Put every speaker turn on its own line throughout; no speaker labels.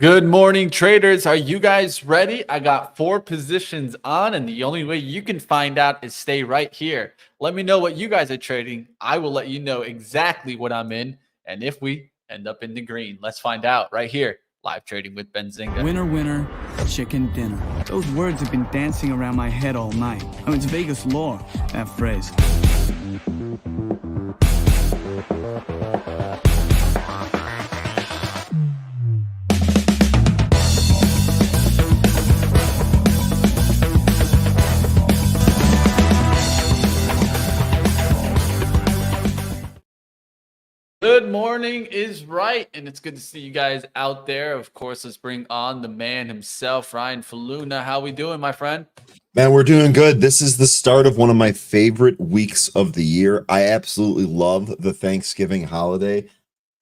Good morning, traders. Are you guys ready? I got 4 positions on, and the only way you can find out is stay right here. Let me know what you guys are trading. I will let you know exactly what I'm in, and if we end up in the green, let's find out right here. Live trading with Benzinga.
Winner, winner, chicken dinner. Those words have been dancing around my head all night. Oh, it's Vegas lore, that phrase.
Good morning is right, and it's good to see you guys out there. Of course, let's bring on the man himself, Ryan Faloona. How we doing, my friend?
Man, we're doing good. This is the start of one of my favorite weeks of the year. I absolutely love the Thanksgiving holiday.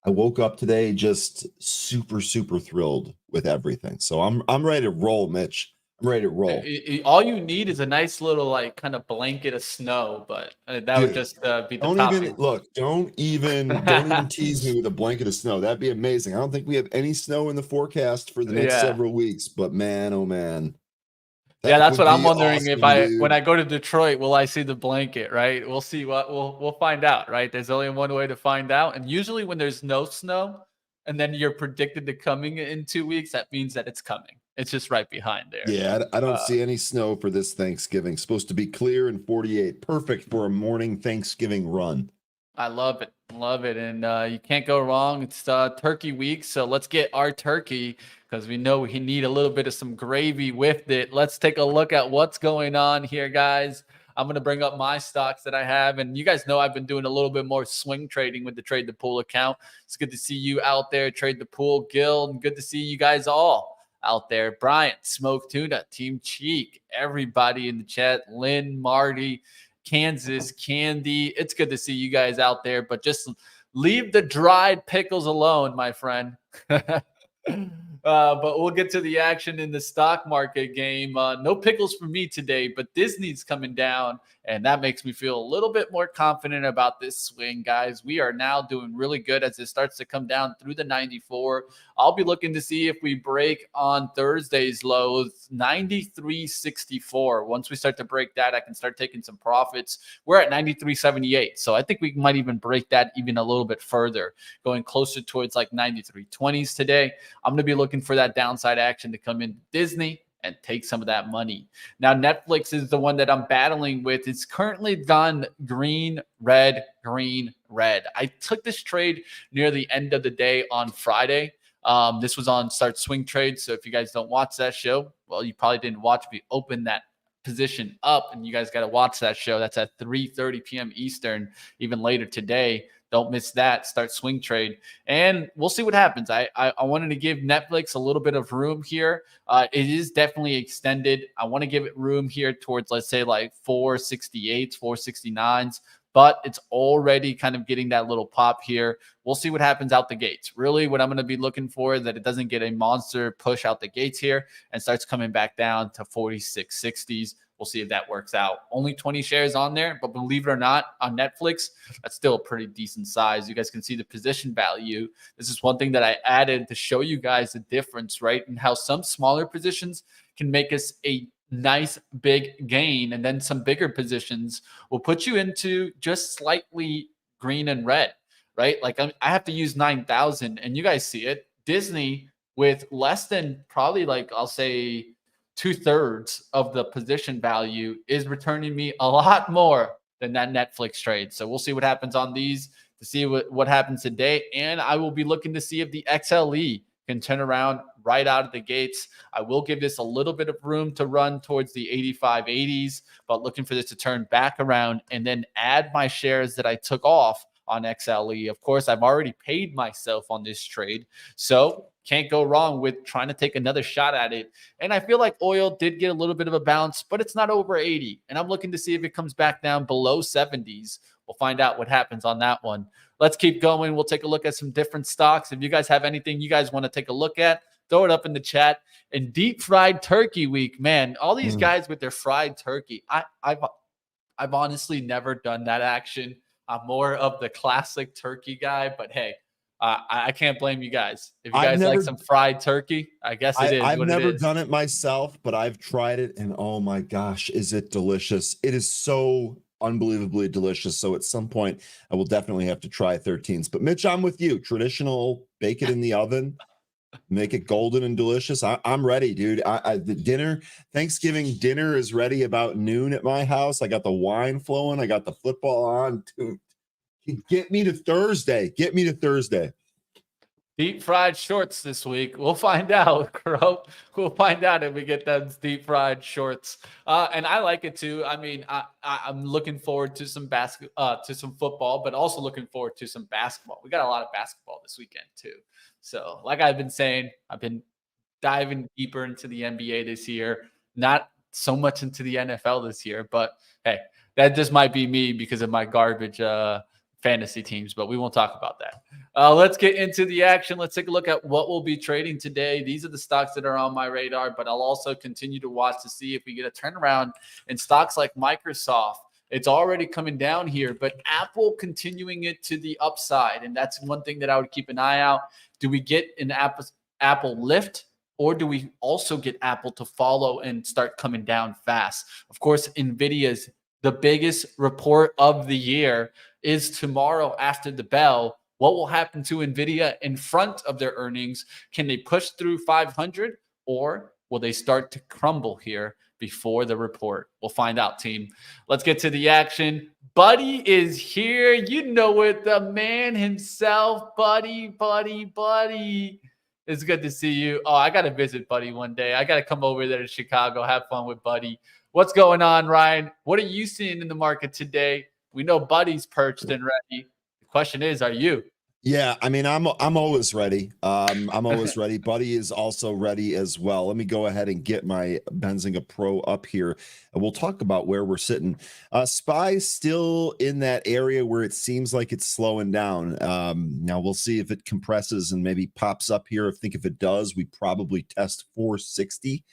I woke up today just super thrilled with everything. So I'm ready to roll, Mitch. I'm ready to roll.
All you need is a nice little like kind of blanket of snow, but that would
Dude,
just be the
don't
topping.
even look, don't even tease me with a blanket of snow. That'd be amazing. I don't think we have any snow in the forecast for the next
Yeah.
several weeks, but man, oh man.
Yeah,
That
that's
would
what I'm
be
wondering if
awesome,
when
dude.
I go to Detroit, will I see the blanket, right? We'll see what we'll find out, right? There's only one way to find out. And usually when there's no snow and then you're predicted to coming in 2 weeks, that means that it's coming. It's just right behind there.
Yeah, I don't
Uh,
see any snow for this Thanksgiving. Supposed to be clear and 48. Perfect for a morning Thanksgiving run.
I love it. Love it. And you can't go wrong. It's turkey week. So let's get our turkey because we know we need a little bit of some gravy with it. Let's take a look at what's going on here, guys. I'm going to bring up my stocks that I have. And you guys know I've been doing a little bit more swing trading with the Trade the Pool account. It's good to see you out there, Trade the Pool, Gil. And good to see you guys all out there. Bryant, Smoke Tuna, Team Cheek, everybody in the chat, Lynn, Marty, Kansas, Candy. It's good to see you guys out there, but just leave the dried pickles alone, my friend. But we'll get to the action in the stock market game. No pickles for me today, but Disney's coming down, and that makes me feel a little bit more confident about this swing, guys. We are now doing really good as it starts to come down through the 94. I'll be looking to see if we break on Thursday's lows, 93.64. Once we start to break that, I can start taking some profits. We're at 93.78, so I think we might even break that even a little bit further, going closer towards like 93.20s today. I'm going to be looking for that downside action to come in Disney and take some of that money. Now, Netflix is the one that I'm battling with. It's currently gone green, red, green, red. I took this trade near the end of the day on Friday. This was on Start Swing Trade. So if you guys don't watch that show, well, you probably didn't watch me open that position up, and you guys got to watch that show. That's at 3:30 p.m. Eastern, even later today. Don't miss that. Start Swing Trade, and we'll see what happens. I wanted to give Netflix a little bit of room here. It is definitely extended. I want to give it room here towards, let's say, like 468s, 469s, but it's already kind of getting that little pop here. We'll see what happens out the gates. Really, what I'm going to be looking for is that it doesn't get a monster push out the gates here and starts coming back down to 46.60s. We'll see if that works out. Only 20 shares on there, but believe it or not, on Netflix, that's still a pretty decent size. You guys can see the position value. This is one thing that I added to show you guys the difference, right? And how some smaller positions can make us a nice big gain, and then some bigger positions will put you into just slightly green and red, right? Like I have to use 9,000, and you guys see it. Disney with less than probably like I'll say 2/3 of the position value is returning me a lot more than that Netflix trade. So we'll see what happens on these to see what happens today. And I will be looking to see if the XLE can turn around right out of the gates. I will give this a little bit of room to run towards the 85, 80s, but looking for this to turn back around and then add my shares that I took off on XLE. Of course, I've already paid myself on this trade, so can't go wrong with trying to take another shot at it. And I feel like oil did get a little bit of a bounce, but it's not over 80. And I'm looking to see if it comes back down below 70s. We'll find out what happens on that one. Let's keep going. We'll take a look at some different stocks. If you guys have anything you guys want to take a look at, throw it up in the chat. And deep fried turkey week, man, all these guys with their fried turkey. I've honestly never done that action. I'm more of the classic turkey guy, but hey, I can't blame you guys. If you
I've
guys like
never
some fried turkey, I guess it is
I've
what it
never
is.
done it myself, but I've tried it, and oh my gosh, is it delicious? It is so unbelievably delicious. So at some point, I will definitely have to try 13s. But Mitch, I'm with you. Traditional, bake it in the oven, make it golden and delicious. I'm ready, dude. The dinner, Thanksgiving dinner is ready about noon at my house. I got the wine flowing. I got the football on. Dude, get me to Thursday. Get me to Thursday.
Deep fried shorts this week. We'll find out, Crow. We'll find out if we get those deep fried shorts. And I like it too. I mean, I'm looking forward to some to some football, but also looking forward to some basketball. We got a lot of basketball this weekend too. So, like I've been saying, I've been diving deeper into the NBA this year. Not so much into the NFL this year, but hey, that just might be me because of my garbage fantasy teams, but we won't talk about that. Let's get into the action. Let's take a look at what we'll be trading today. These are the stocks that are on my radar, but I'll also continue to watch to see if we get a turnaround in stocks like Microsoft. It's already coming down here, but Apple continuing it to the upside. And that's one thing that I would keep an eye out. Do we get an Apple lift? Or do we also get Apple to follow and start coming down fast? Of course, NVIDIA's the biggest report of the year is tomorrow after the bell. What will happen to NVIDIA in front of their earnings? Can they push through 500 or will they start to crumble here before the report? We'll find out, team. Let's get to the action. Buddy is here. You know it, the man himself. Buddy. It's good to see you. Oh, I got to visit Buddy one day. I got to come over there to Chicago, have fun with Buddy. What's going on, Ryan? What are you seeing in the market today? We know Buddy's perched and ready. The question is, are you?
Yeah, I mean, I'm always ready. I'm always ready. Buddy is also ready as well. Let me go ahead and get my Benzinga Pro up here, and we'll talk about where we're sitting. SPY still in that area where it seems like it's slowing down. Now we'll see if it compresses and maybe pops up here. I think if it does, we probably test 460.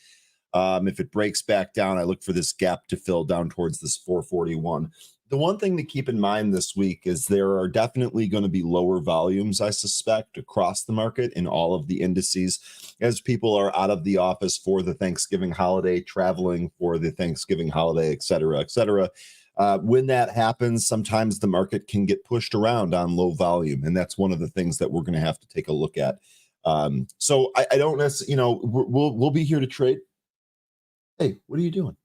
If it breaks back down, I look for this gap to fill down towards this 441. The one thing to keep in mind this week is there are definitely going to be lower volumes, I suspect, across the market in all of the indices as people are out of the office for the Thanksgiving holiday, traveling for the Thanksgiving holiday, et cetera, et cetera. When that happens, sometimes the market can get pushed around on low volume, and that's one of the things that we're going to have to take a look at. So I don't necessarily, we'll be here to trade. Hey, what are you doing?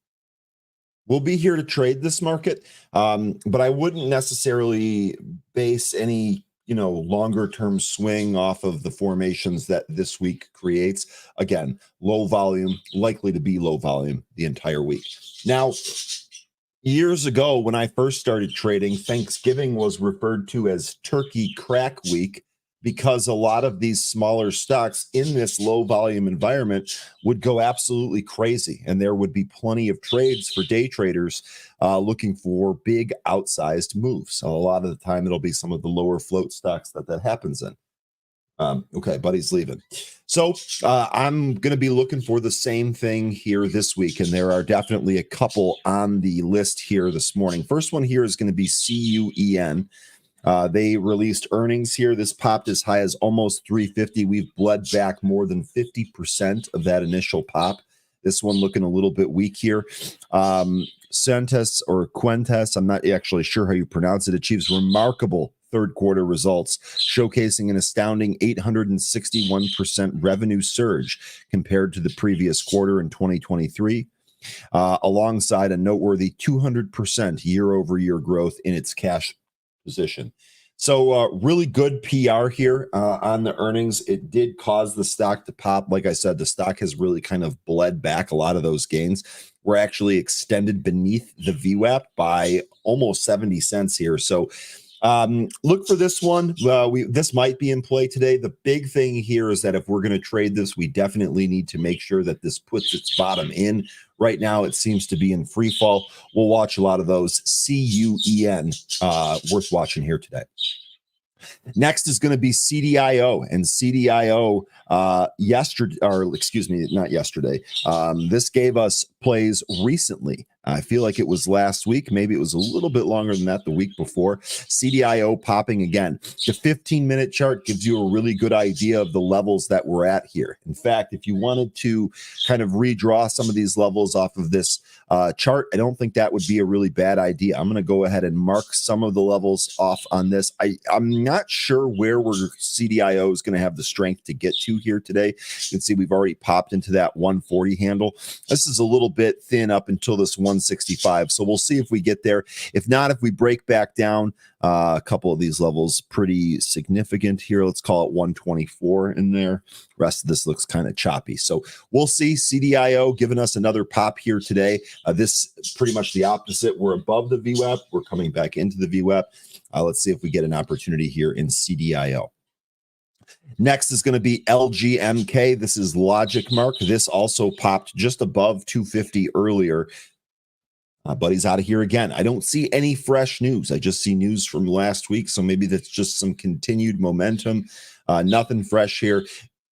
We'll be here to trade this market, but I wouldn't necessarily base any, longer term swing off of the formations that this week creates. Again, low volume, likely to be low volume the entire week. Now, years ago, when I first started trading, Thanksgiving was referred to as Turkey Crack Week, because a lot of these smaller stocks in this low volume environment would go absolutely crazy. And there would be plenty of trades for day traders looking for big outsized moves. So a lot of the time, it'll be some of the lower float stocks that happens in. Okay, Buddy's leaving. So I'm going to be looking for the same thing here this week. And there are definitely a couple on the list here this morning. First one here is going to be CUEN. They released earnings here. This popped as high as almost 350. We've bled back more than 50% of that initial pop. This one looking a little bit weak here. Quentes, I'm not actually sure how you pronounce it, achieves remarkable third quarter results, showcasing an astounding 861% revenue surge compared to the previous quarter in 2023. Alongside a noteworthy 200% year-over-year growth in its cash position. So really good PR here on the earnings. It did cause the stock to pop. Like I said, the stock has really kind of bled back. A lot of those gains were actually extended beneath the VWAP by almost 70 cents here. So look for this one. This might be in play today. The big thing here is that if we're going to trade this, we definitely need to make sure that this puts its bottom in. Right now, it seems to be in free fall. We'll watch a lot of those. CUEN, worth watching here today. Next is going to be CDIO, and CDIO yesterday, or excuse me, not yesterday. This gave us plays recently I feel like it was last week. Maybe it was a little bit longer than that the week before. CDIO popping again. The 15-minute chart gives you a really good idea of the levels that we're at here. In fact, if you wanted to kind of redraw some of these levels off of this chart, I don't think that would be a really bad idea. I'm going to go ahead and mark some of the levels off on this. I'm not sure where CDIO is going to have the strength to get to here today. You can see we've already popped into that 140 handle. This is a little bit thin up until this 165. So we'll see if we get there. If not, if we break back down, a couple of these levels pretty significant here. Let's call it 124 in there. Rest of this looks kind of choppy. So we'll see. CDIO giving us another pop here today. This pretty much the opposite. We're above the VWAP. We're coming back into the VWAP. Let's see if we get an opportunity here in CDIO. Next is going to be LGMK. This is Logic Mark. This also popped just above 250 earlier. But he's out of here again. I don't see any fresh news. I just see news from last week. So maybe that's just some continued momentum. Nothing fresh here.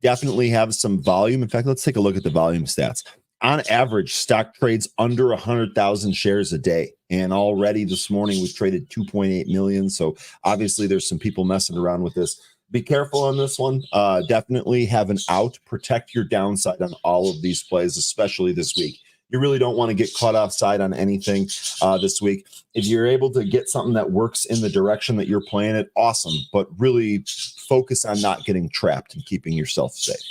Definitely have some volume. In fact, let's take a look at the volume stats. On average, stock trades under 100,000 shares a day. And already this morning, we've traded 2.8 million. So obviously there's some people messing around with this. Be careful on this one. Definitely have an out. Protect your downside on all of these plays, especially this week. You really don't want to get caught offside on anything this week. If you're able to get something that works in the direction that you're playing it, awesome. But really focus on not getting trapped and keeping yourself safe.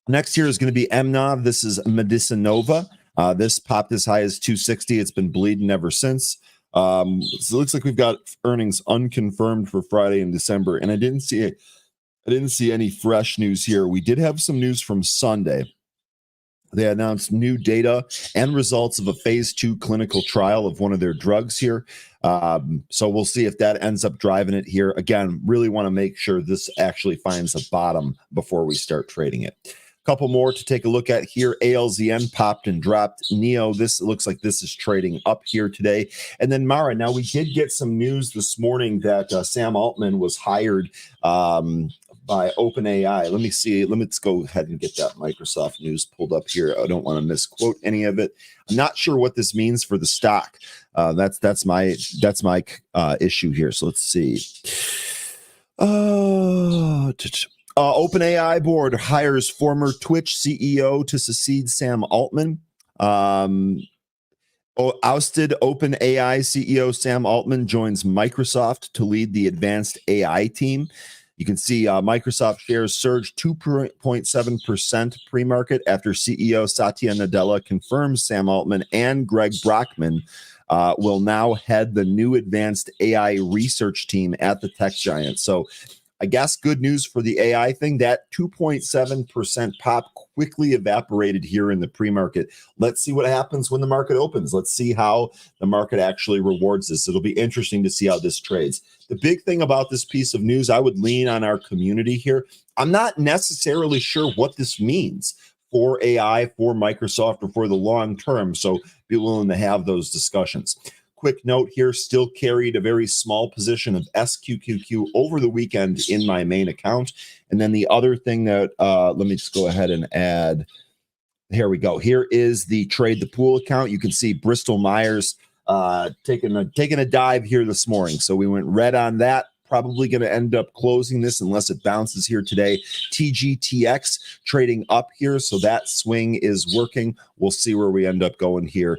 Next here is going to be MNOV. This is Medicinova. This popped as high as 260. It's been bleeding ever since. So it looks like we've got earnings unconfirmed for Friday in December, and I didn't see any fresh news here. We did have some news from Sunday. They announced new data and results of a phase 2 clinical trial of one of their drugs here. So we'll see if that ends up driving it here. Again, really want to make sure this actually finds a bottom before we start trading it. Couple more to take a look at here. ALZN popped and dropped. NEO, this looks like this is trading up here today. And then Mara. Now, we did get some news this morning that Sam Altman was hired by OpenAI. Let me see. Let's go ahead and get that Microsoft news pulled up here. I don't want to misquote any of it. I'm not sure what this means for the stock. That's my issue here. So let's see. OpenAI board hires former Twitch CEO to succeed Sam Altman. Ousted OpenAI CEO Sam Altman joins Microsoft to lead the advanced AI team. You can see Microsoft shares surged 2.7% pre-market after CEO Satya Nadella confirms Sam Altman and Greg Brockman will now head the new advanced AI research team at the tech giant. So I guess good news for the AI thing. That 2.7% pop quickly evaporated here in the pre-market. Let's see what happens when the market opens. Let's see how the market actually rewards this. It'll be interesting to see how this trades. The big thing about this piece of news, I would lean on our community here. I'm not necessarily sure what this means for AI, for Microsoft, or for the long term. So be willing to have those discussions. Quick note here, still carried a very small position of SQQQ over the weekend in my main account. And then the other thing that, let me just go ahead and add, here we go. Here is the Trade the Pool account. You can see Bristol Myers taking a dive here this morning. So we went red on that. Probably going to end up closing this unless it bounces here today. TGTX trading up here. So that swing is working. We'll see where we end up going here.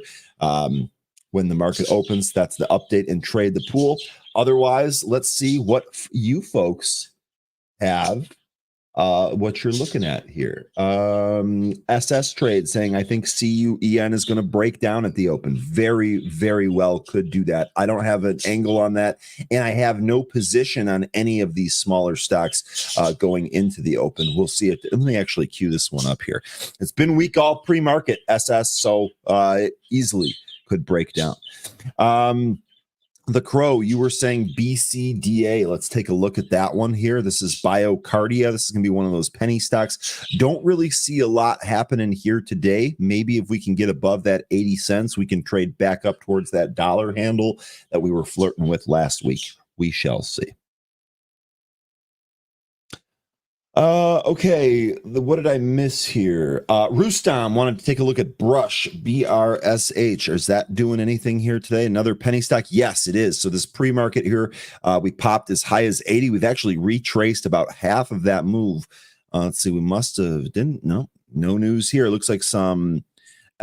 When the market opens, that's the update and Trade the Pool. Otherwise, let's see what you folks have, what you're looking at here. SS Trade saying, I think CUEN is going to break down at the open. Very, very well could do that. I don't have an angle on that, and I have no position on any of these smaller stocks going into the open. We'll see it. Let me actually cue this one up here. It's been weak all pre-market, SS, so easily could break down. The Crow, you were saying BCDA. Let's take a look at that one here. This is Biocardia. This is going to be one of those penny stocks. Don't really see a lot happening here today. Maybe if we can get above that 80 cents, we can trade back up towards that dollar handle that we were flirting with last week. We shall see. Okay, what did I miss here? Rustam wanted to take a look at Brush, BRSH. Is that doing anything here today? Another penny stock? Yes, it is. So this pre-market here, we popped as high as 80. We've actually retraced about half of that move. Let's see, we must have, no news here. It looks like some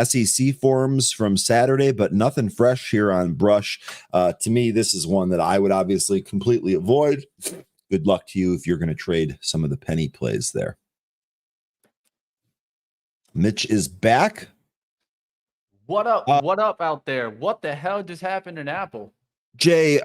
SEC forums from Saturday, but nothing fresh here on Brush. To me, this is one that I would obviously completely avoid. Good luck to you if you're going to trade some of the penny plays there. Mitch is back.
What up? What up out there? What the hell just happened in Apple?
Jay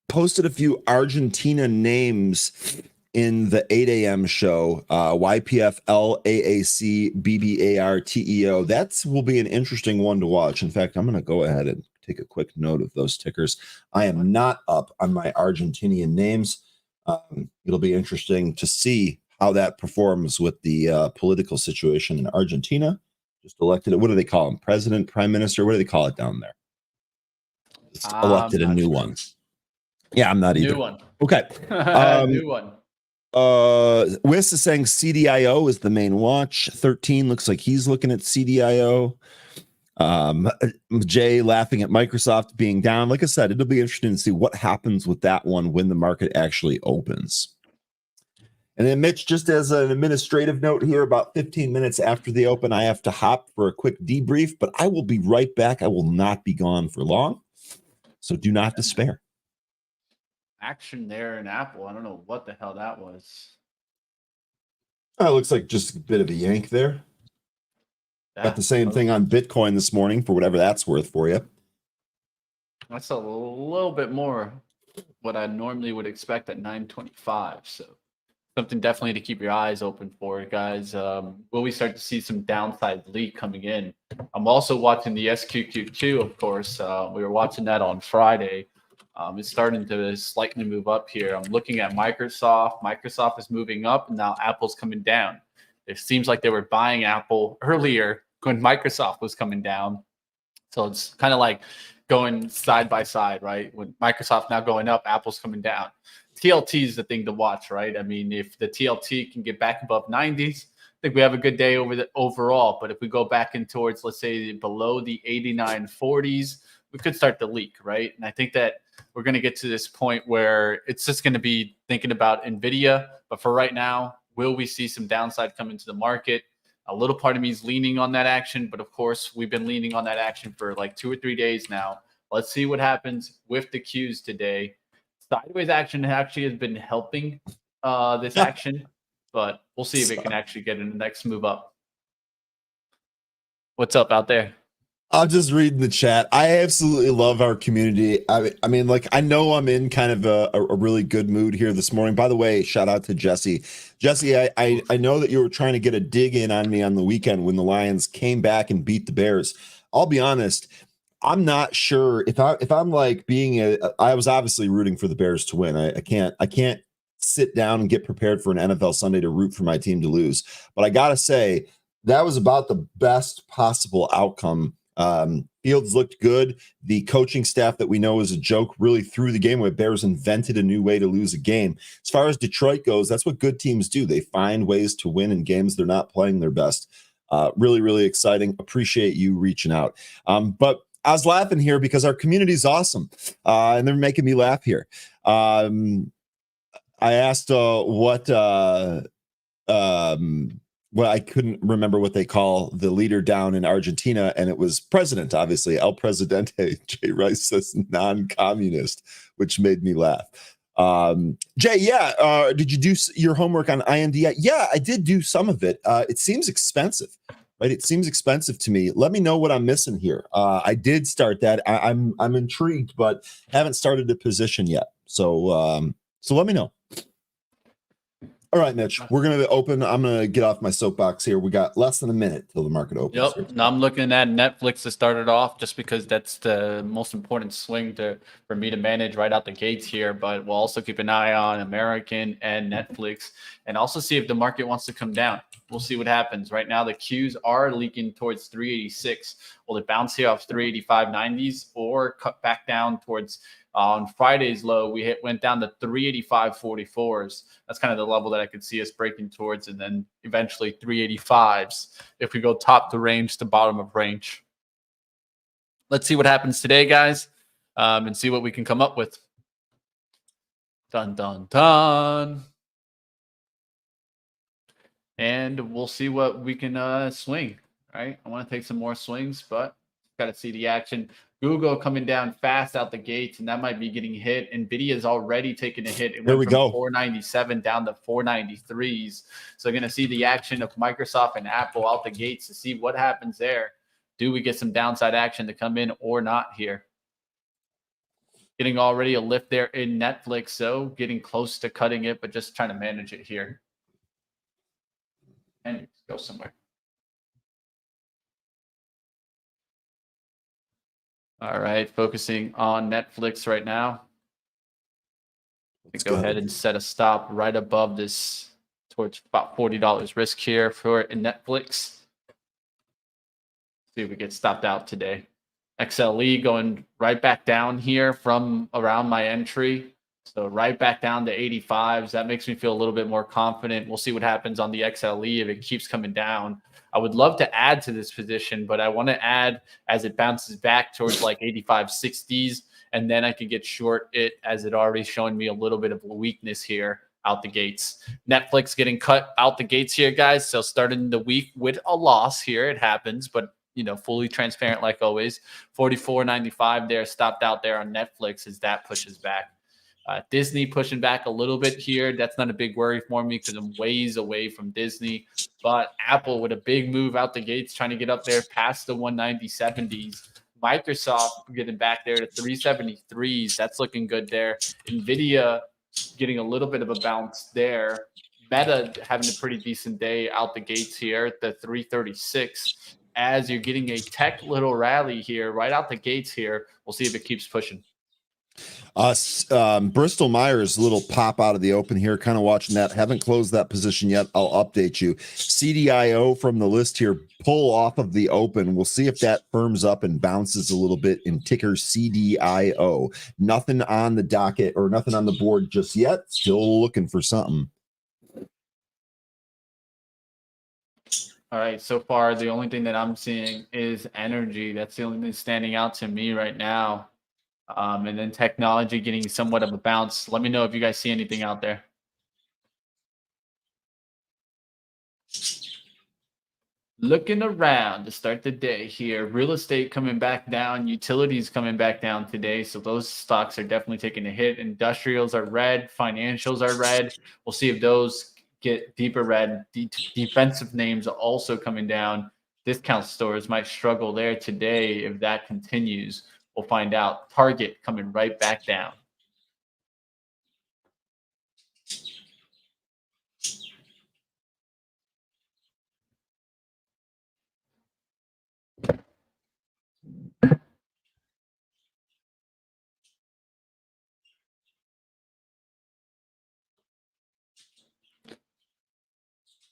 posted a few Argentina names in the 8 a.m. show. YPF, LAAC, BBAR, TEO. That will be an interesting one to watch. In fact, I'm going to go ahead and take a quick note of those tickers. I am not up on my Argentinian names. It'll be interesting to see how that performs with the political situation in Argentina. Just elected, what do they call him? President, prime minister? What do they call it down there? Just elected a new one. Yeah, I'm not either.
New one.
Okay.
New one.
Wiss is saying CDIO is the main watch. 13 looks like he's looking at CDIO. Jay laughing at Microsoft being down. Like I said, it'll be interesting to see what happens with that one when the market actually opens. And then Mitch, just as an administrative note here, about 15 minutes after the open, I have to hop for a quick debrief, but I will be right back. I will not be gone for long, so do not despair.
Action there in Apple. I don't know what the hell that was.
It looks like just a bit of a yank there. Got the same thing on Bitcoin this morning for whatever that's worth for you.
That's a little bit more what I normally would expect at 925. So something definitely to keep your eyes open for, guys. Will we start to see some downside leak coming in? I'm also watching the SQQQ, of course. We were watching that on Friday. It's starting to slightly move up here. I'm looking at Microsoft. Microsoft is moving up, and now Apple's coming down. It seems like they were buying Apple earlier when Microsoft was coming down. So it's kind of like going side by side, right? When Microsoft now going up, Apple's coming down. TLT is the thing to watch, right? I mean, if the TLT can get back above 90s, I think we have a good day overall. But if we go back in towards, let's say, below the 89.40s, we could start to leak, right? And I think that we're going to get to this point where it's just going to be thinking about NVIDIA. But for right now, will we see some downside come into the market? A little part of me is leaning on that action, but of course, we've been leaning on that action for like 2 or 3 days now. Let's see what happens with the Qs today. Sideways action actually has been helping this action, but we'll see if it can actually get in the next move up. What's up out there?
I'm just reading the chat. I absolutely love our community. I mean, like, I know I'm in kind of a really good mood here this morning. By the way, shout out to Jesse. Jesse, I know that you were trying to get a dig in on me on the weekend when the Lions came back and beat the Bears. I'll be honest, I'm not sure if I'm like I was obviously rooting for the Bears to win. I can't sit down and get prepared for an NFL Sunday to root for my team to lose. But I gotta say, that was about the best possible outcome. Fields looked good. The coaching staff that we know is a joke really threw the game away. Bears invented a new way to lose a game. As far as Detroit goes, that's what good teams do. They find ways to win in games they're not playing their best. Really, really exciting. Appreciate you reaching out. But I was laughing here because our community is awesome, and they're making me laugh here. I asked well, I couldn't remember what they call the leader down in Argentina, and it was president, obviously. El Presidente. Jay Rice says non-communist, which made me laugh. Jay, did you do your homework on IND? Yeah, I did do some of it. It seems expensive, right? It seems expensive to me. Let me know what I'm missing here. I did start that. I'm intrigued, but haven't started a position yet. So let me know. All right, Mitch, we're going to open. I'm going to get off my soapbox here. We got less than a minute till the market opens.
Yep. Now I'm looking at Netflix to start it off just because that's the most important swing for me to manage right out the gates here. But we'll also keep an eye on American and Netflix and also see if the market wants to come down. We'll see what happens. Right now, the Qs are leaking towards 386. Will it bounce here off 385.90s or cut back down towards On Friday's low, we went down to 385.44s. That's kind of the level that I could see us breaking towards, and then eventually 385s if we go top to range to bottom of range. Let's see what happens today, guys, and see what we can come up with. Dun, dun, dun. And we'll see what we can swing, right? I want to take some more swings, but got to see the action. Google coming down fast out the gates, and that might be getting hit. NVIDIA is already taking a hit. It
There
went
we
from
go.
497 down to 493s. So going to see the action of Microsoft and Apple out the gates to see what happens there. Do we get some downside action to come in or not here? Getting already a lift there in Netflix, so getting close to cutting it, but just trying to manage it here. And go somewhere. All right, focusing on Netflix right now. Let's go ahead and set a stop right above this towards about $40 risk here for Netflix. See if we get stopped out today. XLE going right back down here from around my entry. So right back down to 85s. That makes me feel a little bit more confident. We'll see what happens on the XLE if it keeps coming down. I would love to add to this position, but I want to add as it bounces back towards like 85, 60s. And then I could get short it as it already showing me a little bit of weakness here out the gates. Netflix getting cut out the gates here, guys. So starting the week with a loss here. It happens, but fully transparent like always. 44.95 there, stopped out there on Netflix as that pushes back. Disney pushing back a little bit here. That's not a big worry for me because I'm ways away from Disney. But Apple with a big move out the gates, trying to get up there past the 190.70s. Microsoft getting back there to 373s. That's looking good there. NVIDIA getting a little bit of a bounce there. Meta having a pretty decent day out the gates here at the 336. As you're getting a tech little rally here right out the gates here. We'll see if it keeps pushing.
Bristol Myers little pop out of the open here, kind of watching that. Haven't closed that position yet. I'll update you. CDIO from the list here, pull off of the open. We'll see if that firms up and bounces a little bit in ticker CDIO. Nothing on the docket or nothing on the board just yet. Still looking for something.
All right, so far the only thing that I'm seeing is energy. That's the only thing standing out to me right now. And then technology getting somewhat of a bounce. Let me know if you guys see anything out there. Looking around to start the day here. Real estate coming back down. Utilities coming back down today. So those stocks are definitely taking a hit. Industrials are red. Financials are red. We'll see if those get deeper red. Defensive names are also coming down. Discount stores might struggle there today if that continues. We'll find out. Target coming right back down.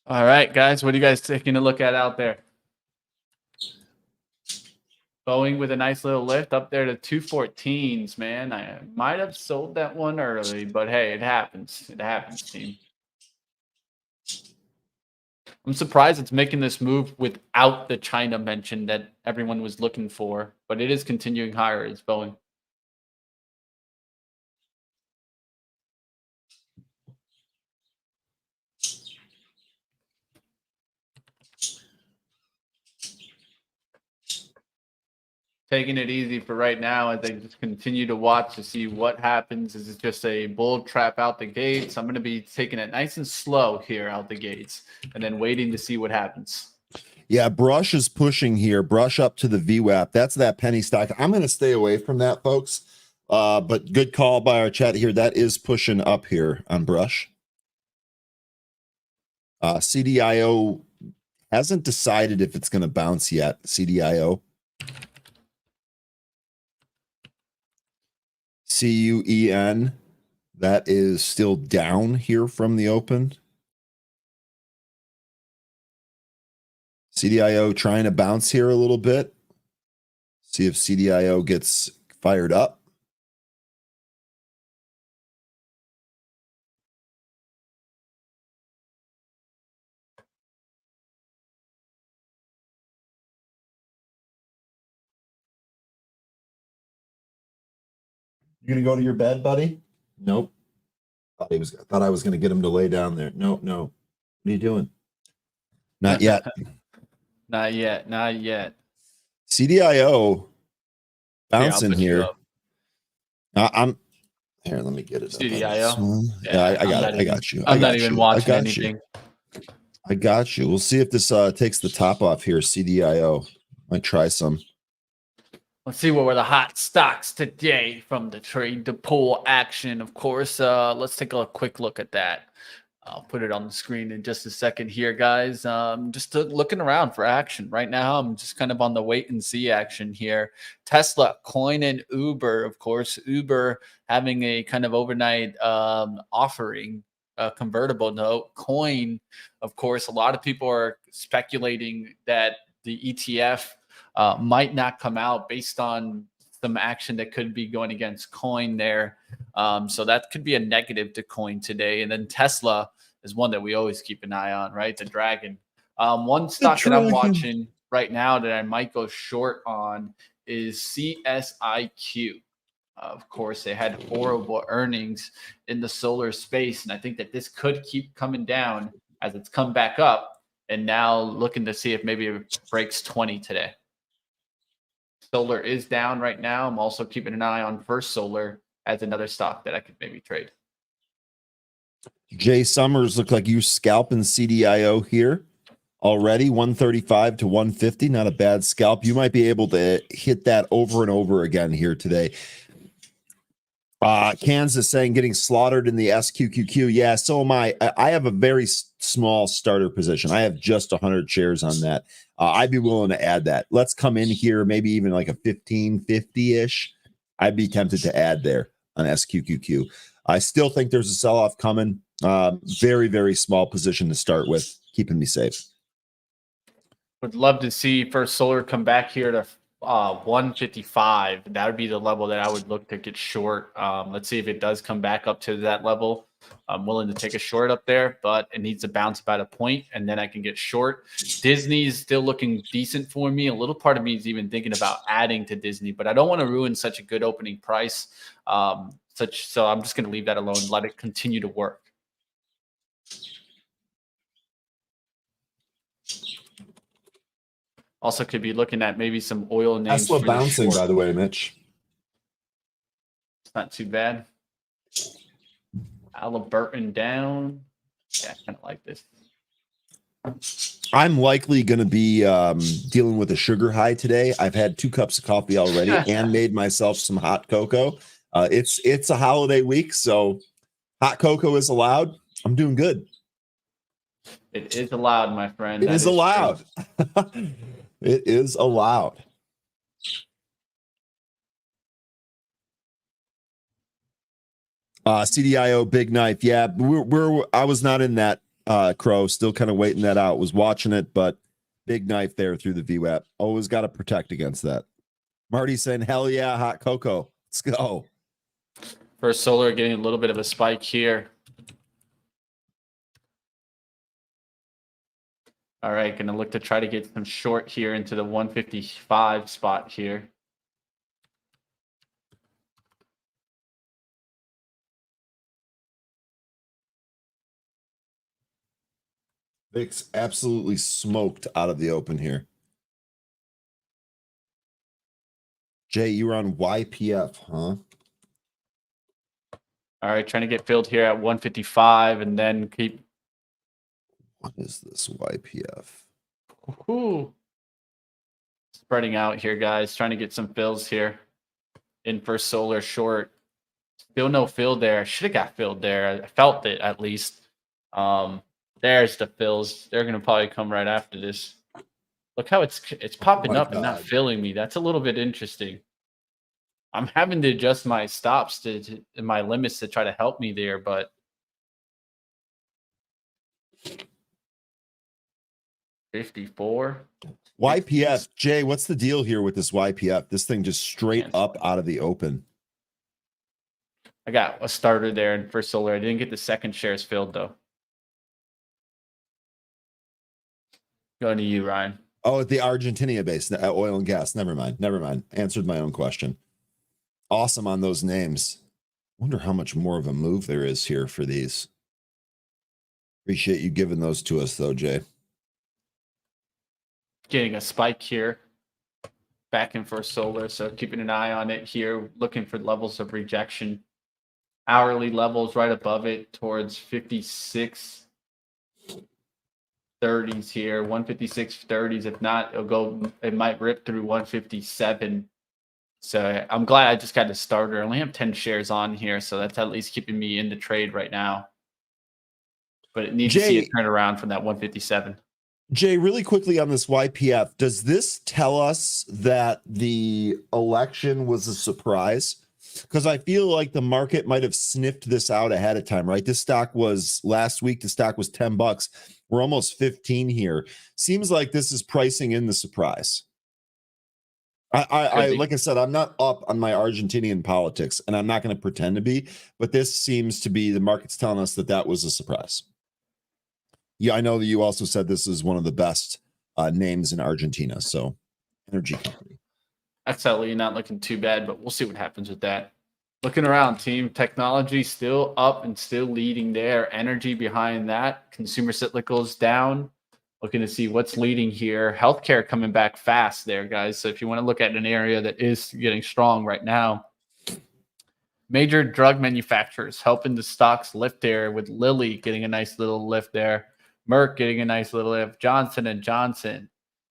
All right, guys, what are you guys taking a look at out there? Boeing with a nice little lift up there to 214s, man. I might have sold that one early, but hey, it happens. It happens, team. I'm surprised it's making this move without the China mention that everyone was looking for, but it is continuing higher. It's Boeing. Taking it easy for right now as they just continue to watch to see what happens. Is it just a bull trap out the gates? I'm going to be taking it nice and slow here out the gates and then waiting to see what happens.
Yeah, Brush is pushing here. Brush up to the VWAP. That's that penny stock. I'm going to stay away from that, folks. But good call by our chat here. That is pushing up here on Brush. CDIO hasn't decided if it's going to bounce yet. CDIO. CUEN, that is still down here from the open. CDIO trying to bounce here a little bit. See if CDIO gets fired up. You gonna go to your bed, buddy? Nope. Thought I was gonna get him to lay down there. No. What are you doing? Not yet.
Not yet. Not yet.
CDIO
Yeah, I'll
bouncing
put you
here.
up.
I'm here. Let me get it.
CDIO.
Yeah, I got you.
I'm not even watching anything.
I got you. We'll see if this takes the top off here. CDIO. Might try some.
Let's see what were the hot stocks today from the trade to pull action. Of course, let's take a quick look at that. I'll put it on the screen in just a second here, guys. Just looking around for action right now. I'm just kind of on the wait and see action here. Tesla, Coin, and Uber. Of course, Uber having a kind of overnight offering, convertible note. Coin, of course, a lot of people are speculating that the ETF might not come out based on some action that could be going against Coin there. So that could be a negative to Coin today. And then Tesla is one that we always keep an eye on, right? The Dragon. One stock that I'm watching right now that I might go short on is CSIQ. Of course, they had horrible earnings in the solar space. And I think that this could keep coming down as it's come back up. And now looking to see if maybe it breaks 20 today. Solar is down right now. I'm also keeping an eye on First Solar as another stock that I could maybe trade.
Jay Summers, look like you scalping CDIO here already. 135 to 150. Not a bad scalp. You might be able to hit that over and over again here today. Kansas saying getting slaughtered in the SQQQ. Yeah, so am I. I have a very small starter position. I have just 100 shares on that. I'd be willing to add that. Let's come in here, maybe even like a 1550-ish. I'd be tempted to add there on SQQQ. I still think there's a sell-off coming. Very, very small position to start with, keeping me safe.
Would love to see First Solar come back here to 155. That would be the level that I would look to get short. Let's see if it does come back up to that level. I'm willing to take a short up there, but it needs to bounce about a point, and then I can get short. Disney is still looking decent for me. A little part of me is even thinking about adding to Disney, but I don't want to ruin such a good opening price. So I'm just going to leave that alone, let it continue to work. Also could be looking at maybe some oil names.
Tesla bouncing, by the way, Mitch.
It's not too bad. Halliburton down. Yeah, I kind of like this.
I'm likely going to be dealing with a sugar high today. I've had 2 cups of coffee already and made myself some hot cocoa. It's a holiday week, so hot cocoa is allowed. I'm doing good.
It is allowed, my friend.
It is allowed. It is allowed. CDIO big knife. Yeah, I was not in that Crow, still kind of waiting that out. Was watching it, but big knife there through the VWAP. Always got to protect against that. Marty saying, hell yeah, hot cocoa. Let's go.
First Solar getting a little bit of a spike here. All right, going to look to try to get some short here into the 155 spot here.
VIX absolutely smoked out of the open here. Jay, you were on YPF, huh?
All right, trying to get filled here at 155 and then keep.
What is this YPF?
Ooh. Spreading out here, guys. Trying to get some fills here in First Solar short. Still no fill there. Should have got filled there. I felt it at least. There's the fills. They're going to probably come right after this. Look how it's popping up and not filling me. That's a little bit interesting. I'm having to adjust my stops to my limits to try to help me there, but 54.
YPF. Jay, what's the deal here with this YPF? This thing just straight up out of the open.
I got a starter there in First Solar. I didn't get the second shares filled, though. Going to you, Ryan.
Oh, at the Argentina base, oil and gas. Never mind. Answered my own question. Awesome on those names. Wonder how much more of a move there is here for these. Appreciate you giving those to us, though, Jay.
Getting a spike here. Back in for solar, so keeping an eye on it here, looking for levels of rejection. Hourly levels right above it towards 56 30s here, 156 30s. If not, it might rip through 157. So I'm glad I just got a starter. I only have 10 shares on here, so that's at least keeping me in the trade right now. But it needs to see a turnaround from that 157.
Jay, really quickly on this YPF, does this tell us that the election was a surprise? Because I feel like the market might have sniffed this out ahead of time, right? This stock was last week, the stock was $10. We're almost 15 here. Seems like this is pricing in the surprise. I like I said, I'm not up on my Argentinian politics, and I'm not going to pretend to be, but this seems to be the market's telling us that that was a surprise. Yeah, I know that you also said this is one of the best names in Argentina. So, energy company.
XLE not looking too bad, but we'll see what happens with that. Looking around, team technology still up and still leading there. Energy behind that. Consumer cyclicals down. Looking to see what's leading here. Healthcare coming back fast there, guys. So if you want to look at an area that is getting strong right now, major drug manufacturers helping the stocks lift there, with Lilly getting a nice little lift there. Merck getting a nice little lift. Johnson & Johnson.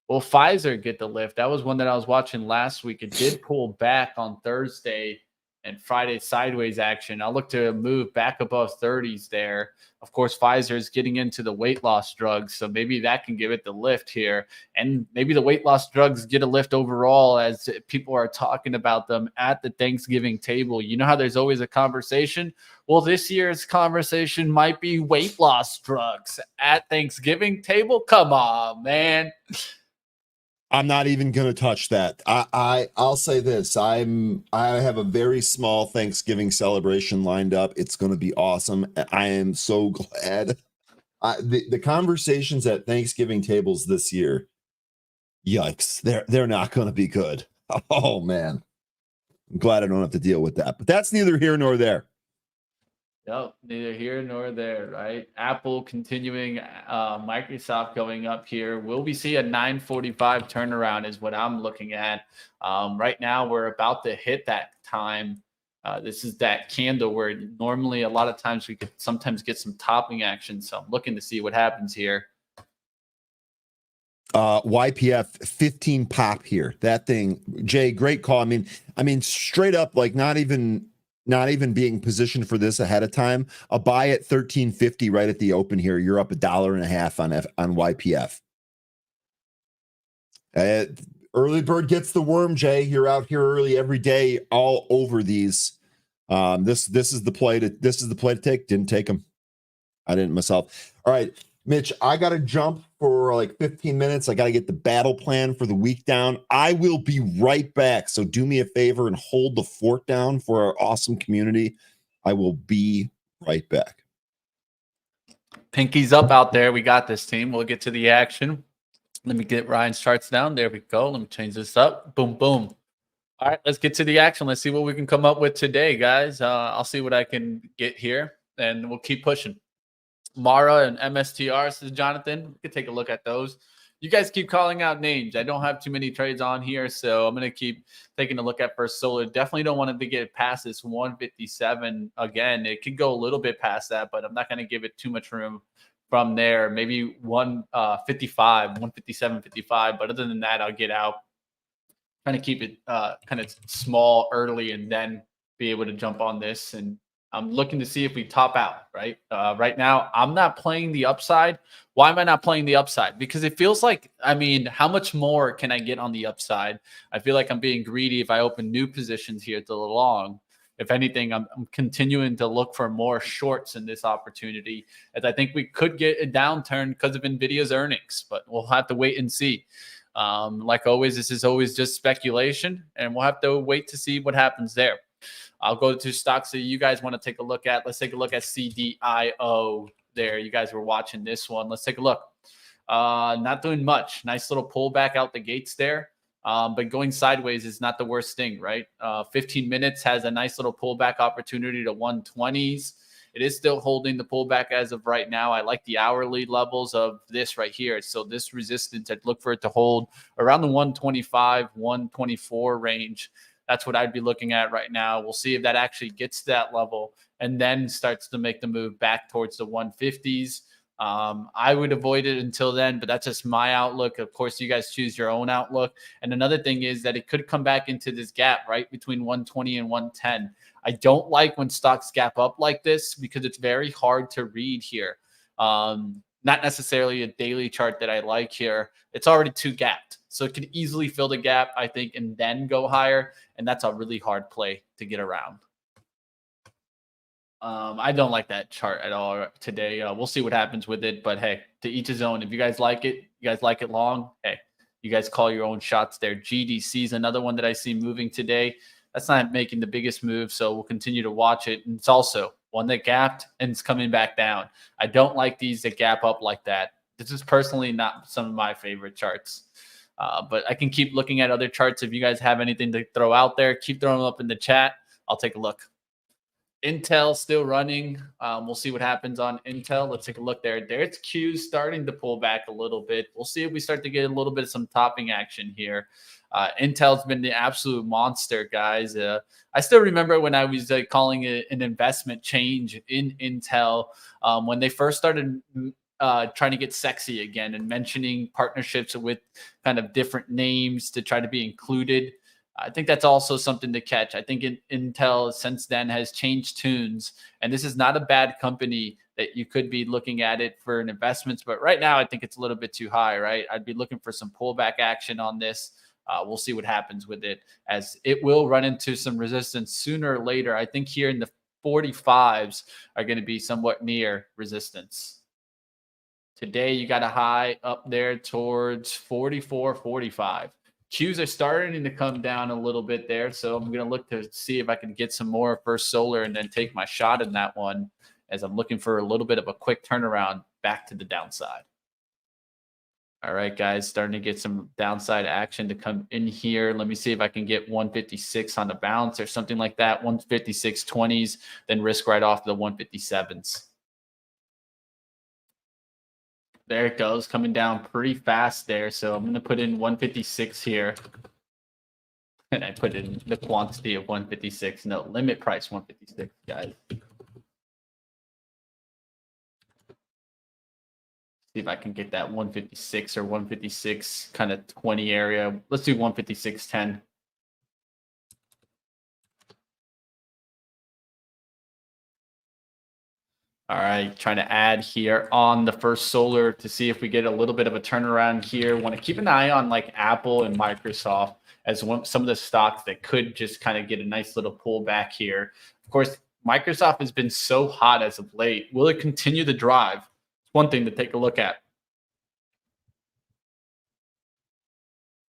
Will Pfizer get the lift? That was one that I was watching last week. It did pull back on Thursday and Friday sideways action. I'll look to move back above 30s there. Of course, Pfizer is getting into the weight loss drugs, so maybe that can give it the lift here. And maybe the weight loss drugs get a lift overall as people are talking about them at the Thanksgiving table. You know how there's always a conversation? Well, this year's conversation might be weight loss drugs at Thanksgiving table. Come on, man.
I'm not even going to touch that. I'll say this. I have a very small Thanksgiving celebration lined up. It's going to be awesome. I am so glad. The conversations at Thanksgiving tables this year, yikes, they're not going to be good. Oh man, I'm glad I don't have to deal with that. But that's neither here nor there.
Yep, neither here nor there, right? Apple continuing, Microsoft going up here. Will we see a 9:45 turnaround is what I'm looking at. Right now, we're about to hit that time. This is that candle where normally a lot of times we could sometimes get some topping action. So I'm looking to see what happens here.
YPF 15 pop here. That thing, Jay, great call. I mean, straight up, like not even being positioned for this ahead of time. A buy at 13.50 right at the open here. You're up $1.50 on YPF. Early bird gets the worm, Jay. You're out here early every day, all over these. This is the play to take. Didn't take them. I didn't myself. All right, Mitch, I got to jump for like 15 minutes. I got to get the battle plan for the week down. I will be right back. So do me a favor and hold the fort down for our awesome community. I will be right back.
Pinkies up out there. We got this, team. We'll get to the action. Let me get Ryan's charts down. There we go. Let me change this up. Boom, boom. All right, let's get to the action. Let's see what we can come up with today, guys. I'll see what I can get here, and we'll keep pushing. Mara and MSTR, says Jonathan. We can take a look at those. You guys keep calling out names. I don't have too many trades on here, so I'm going to keep taking a look at First Solar. Definitely don't want it to get past this 157 again. It could go a little bit past that, but I'm not going to give it too much room from there. Maybe 155, 157, 55. But other than that, I'll get out. Trying to keep it kind of small early and then be able to jump on this. And I'm looking to see if we top out, right? Right now, I'm not playing the upside. Why am I not playing the upside? Because it feels like, how much more can I get on the upside? I feel like I'm being greedy if I open new positions here to the long. If anything, I'm continuing to look for more shorts in this opportunity, as I think we could get a downturn because of NVIDIA's earnings, but we'll have to wait and see. Like always, this is always just speculation, and we'll have to wait to see what happens there. I'll go to stocks that you guys want to take a look at. Let's take a look at CDIO there. You guys were watching this one. Let's take a look. Not doing much. Nice little pullback out the gates there. But going sideways is not the worst thing, right? 15 minutes has a nice little pullback opportunity to 120s. It is still holding the pullback as of right now. I like the hourly levels of this right here. So this resistance, I'd look for it to hold around the 125, 124 range. That's what I'd be looking at right now. We'll see if that actually gets to that level and then starts to make the move back towards the 150s. I would avoid it until then, but that's just my outlook. Of course, you guys choose your own outlook. And another thing is that it could come back into this gap right between 120 and 110. I don't like when stocks gap up like this because it's very hard to read here. Not necessarily a daily chart that I like here. It's already too gapped. So it could easily fill the gap, I think, and then go higher. And that's a really hard play to get around. I don't like that chart at all today. We'll see what happens with it. But hey, to each his own. If you guys like it, you guys like it long, hey, you guys call your own shots there. GDC is another one that I see moving today. That's not making the biggest move, so we'll continue to watch it. And it's also one that gapped and it's coming back down. I don't like these that gap up like that. This is personally not some of my favorite charts. But I can keep looking at other charts. If you guys have anything to throw out there, keep throwing them up in the chat. I'll take a look. Intel still running. We'll see what happens on Intel. Let's take a look there. There's Q's starting to pull back a little bit. We'll see if we start to get a little bit of some topping action here. Intel's been the absolute monster, guys. I still remember when I was calling it an investment change in Intel when they first started trying to get sexy again and mentioning partnerships with kind of different names to try to be included. I think that's also something to catch. I think Intel since then has changed tunes, and this is not a bad company that you could be looking at it for an investments. But right now, I think it's a little bit too high, right? I'd be looking for some pullback action on this. We'll see what happens with it as it will run into some resistance sooner or later. I think here in the 45s are going to be somewhat near resistance. Today, you got a high up there towards 44.45. Qs are starting to come down a little bit there. So I'm going to look to see if I can get some more First Solar and then take my shot in that one as I'm looking for a little bit of a quick turnaround back to the downside. All right, guys, starting to get some downside action to come in here. Let me see if I can get 156 on the bounce or something like that. 156.20s, then risk right off the 157s. There it goes, coming down pretty fast there. So I'm going to put in 156 here. And I put in the quantity of 156. No, limit price 156, guys. See if I can get that 156 or 156 kind of 20 area. Let's do 156.10. All right, trying to add here on the First Solar to see if we get a little bit of a turnaround here. Want to keep an eye on like Apple and Microsoft as some of the stocks that could just kind of get a nice little pullback here. Of course, Microsoft has been so hot as of late. Will it continue the drive? It's one thing to take a look at.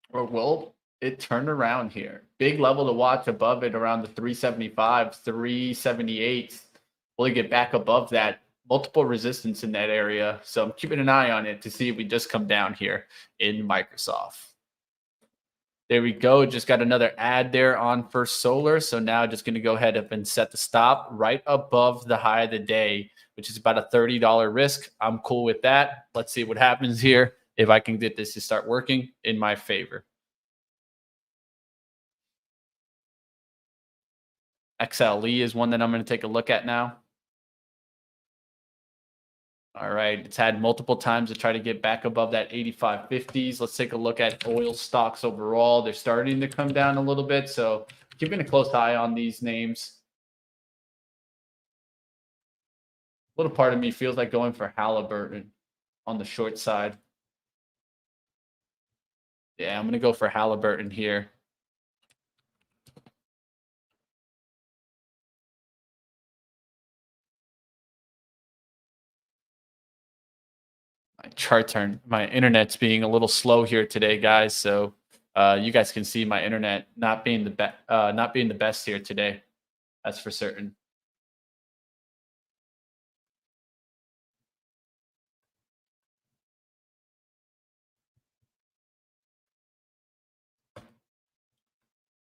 Or will it turn around here? Big level to watch above it around the 375, 378. Will it get back above that? Multiple resistance in that area. So I'm keeping an eye on it to see if we just come down here in Microsoft. There we go. Just got another ad there on First Solar. So now just going to go ahead and set the stop right above the high of the day, which is about a $30 risk. I'm cool with that. Let's see what happens here if I can get this to start working in my favor. XLE is one that I'm going to take a look at now. All right, it's had multiple times to try to get back above that 85.50s. Let's take a look at oil stocks overall. They're starting to come down a little bit, so keeping a close eye on these names. A little part of me feels like going for Halliburton on the short side. Yeah, I'm going to go for Halliburton here. My internet's being a little slow here today, guys. So you guys can see my internet not being the best here today. That's for certain.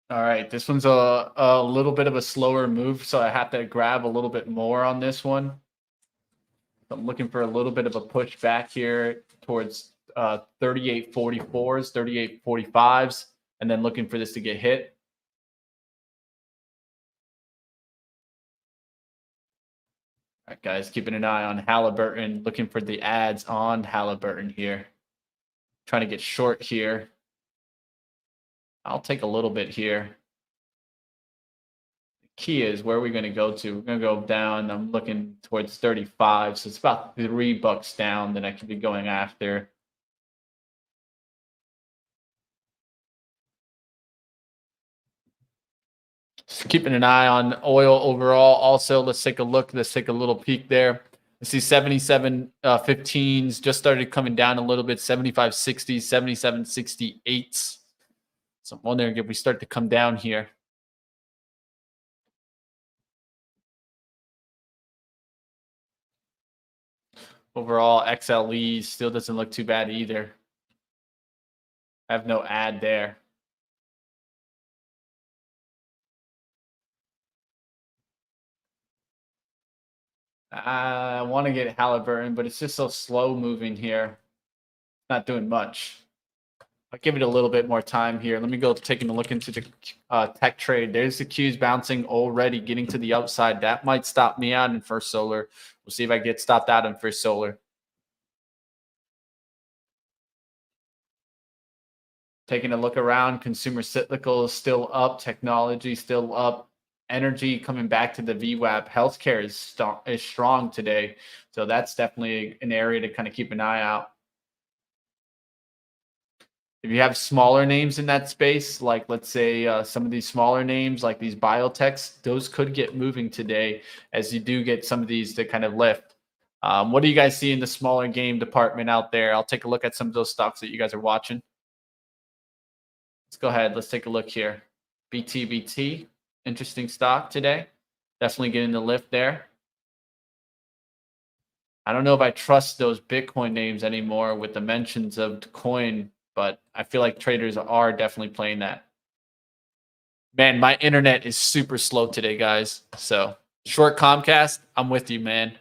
All right, this one's a little bit of a slower move, so I have to grab a little bit more on this one. I'm looking for a little bit of a push back here towards 38.44s, 38.45s, and then looking for this to get hit. All right, guys, keeping an eye on Halliburton, looking for the ads on Halliburton here. Trying to get short here. I'll take a little bit here. The key is where are we going to go to? We're going to go down. I'm looking towards 35, so it's about $3 down that I could be going after. Just keeping an eye on oil overall. Also, let's take a look. Let's take a little peek there. I see 77.15s just started coming down a little bit. 75.60s, 77.68s. So I'm wondering if we start to come down here. Overall, XLE still doesn't look too bad either. I have no ad there. I want to get Halliburton, but it's just so slow moving here. Not doing much. I'll give it a little bit more time here. Let me go taking a look into the tech trade. There's the Qs bouncing already, getting to the upside. That might stop me out in First Solar. We'll see if I get stopped out in First Solar. Taking a look around, consumer cyclical is still up, technology still up, energy coming back to the VWAP. Healthcare is strong today, so that's definitely an area to kind of keep an eye out. If you have smaller names in that space, like let's say some of these smaller names, like these biotechs, those could get moving today as you do get some of these to kind of lift. What do you guys see in the smaller game department out there? I'll take a look at some of those stocks that you guys are watching. Let's go ahead. Let's take a look here. BTBT, interesting stock today. Definitely getting the lift there. I don't know if I trust those Bitcoin names anymore with the mentions of the coin, but I feel like traders are definitely playing that. Man, my internet is super slow today, guys. So short Comcast, I'm with you, man.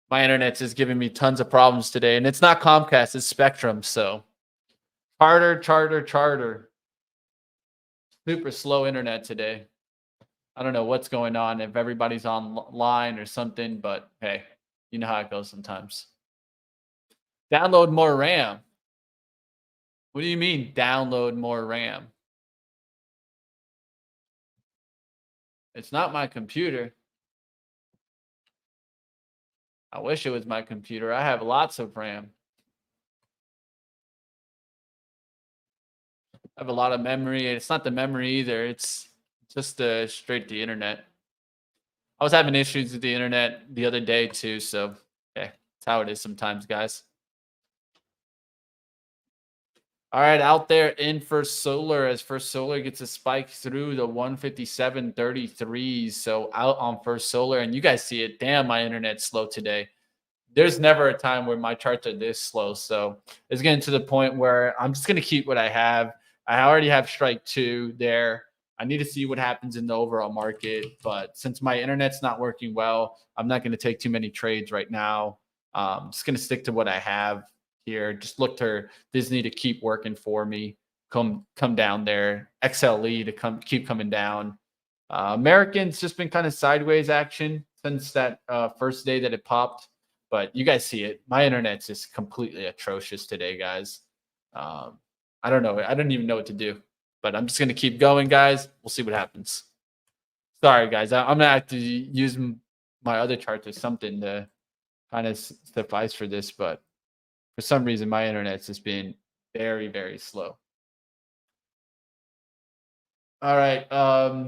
My internet's just giving me tons of problems today. And it's not Comcast, it's Spectrum. So Charter. Super slow internet today. I don't know what's going on, if everybody's online or something, but hey, you know how it goes sometimes. Download more RAM. What do you mean download more RAM? It's not my computer. I wish it was my computer. I have lots of RAM. I have a lot of memory. It's not the memory either. It's just straight the internet. I was having issues with the internet the other day too, so okay, that's how it is sometimes, guys. All right, out there in First Solar, as First Solar gets a spike through the 157.33s. So out on First Solar, and you guys see it. Damn, my internet's slow today. There's never a time where my charts are this slow. So it's getting to the point where I'm just going to keep what I have. I already have strike 2 there. I need to see what happens in the overall market. But since my internet's not working well, I'm not going to take too many trades right now. I'm just going to stick to what I have here. Just look to Disney to keep working for me. Come down there. XLE to keep coming down. American's just been kind of sideways action since that first day that it popped. But you guys see it. My internet's just completely atrocious today, guys. I don't know. I don't even know what to do. But I'm just going to keep going, guys. We'll see what happens. Sorry, guys. I'm going to have to use my other chart or something to kind of suffice for this. But for some reason, my internet's just been very, very slow. All right.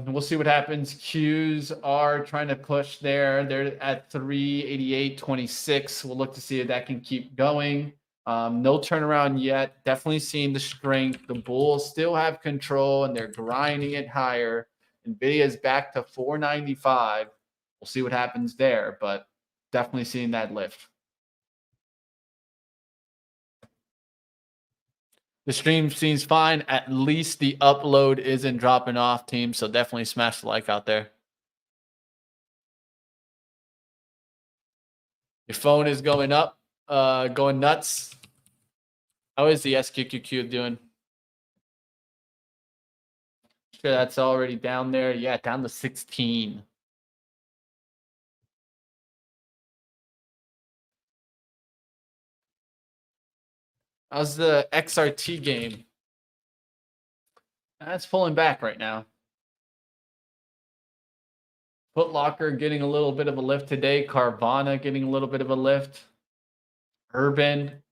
We'll see what happens. Qs are trying to push there. They're at 388.26. We'll look to see if that can keep going. No turnaround yet. Definitely seeing the strength. The bulls still have control and they're grinding it higher. Nvidia is back to 495. We'll see what happens there, but definitely seeing that lift. The stream seems fine. At least the upload isn't dropping off, team. So definitely smash the like out there. Your phone is going up, going nuts. How is the SQQQ doing? Sure, that's already down there. Yeah, down to 16. How's the XRT game? That's pulling back right now. Foot Locker getting a little bit of a lift today. Carvana getting a little bit of a lift. Urban.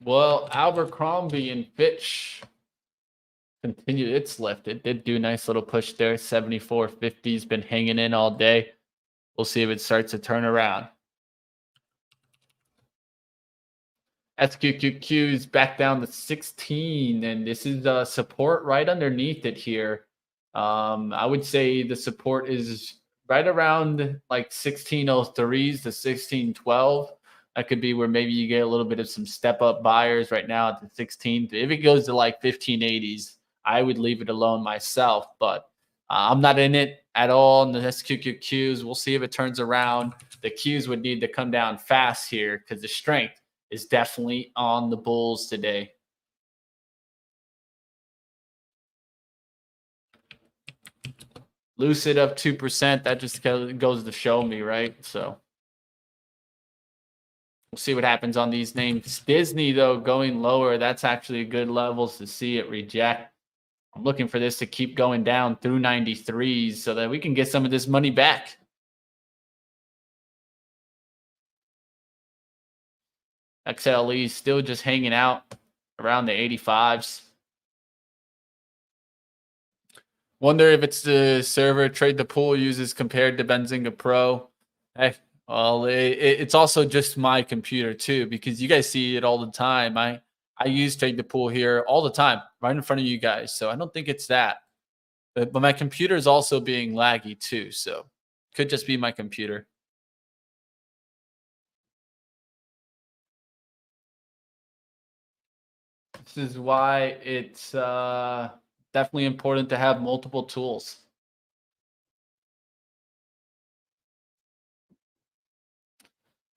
Well, Abercrombie and Fitch continued its lift. It did do a nice little push there. 74.50's been hanging in all day. We'll see if it starts to turn around. SQQQ is back down to 16, and this is support right underneath it here. I would say the support is right around like 1603s to 1612. That could be where maybe you get a little bit of some step up buyers right now at the 16th. If it goes to like 1580s, I would leave it alone myself, but I'm not in it at all in the SQQQs. We'll see if it turns around. The Qs would need to come down fast here because the strength is definitely on the bulls today. Lucid up 2%. That just goes to show me, right? So we'll see what happens on these names. Disney, though, going lower. That's actually good levels to see it reject. I'm looking for this to keep going down through 93s so that we can get some of this money back. XLE still just hanging out around the 85s. Wonder if it's the server Trade the Pool uses compared to Benzinga Pro. Well, it's also just my computer too, because you guys see it all the time. I use Trade the Pool here all the time, right in front of you guys. So I don't think it's that. But my computer is also being laggy too. So could just be my computer. This is why it's definitely important to have multiple tools.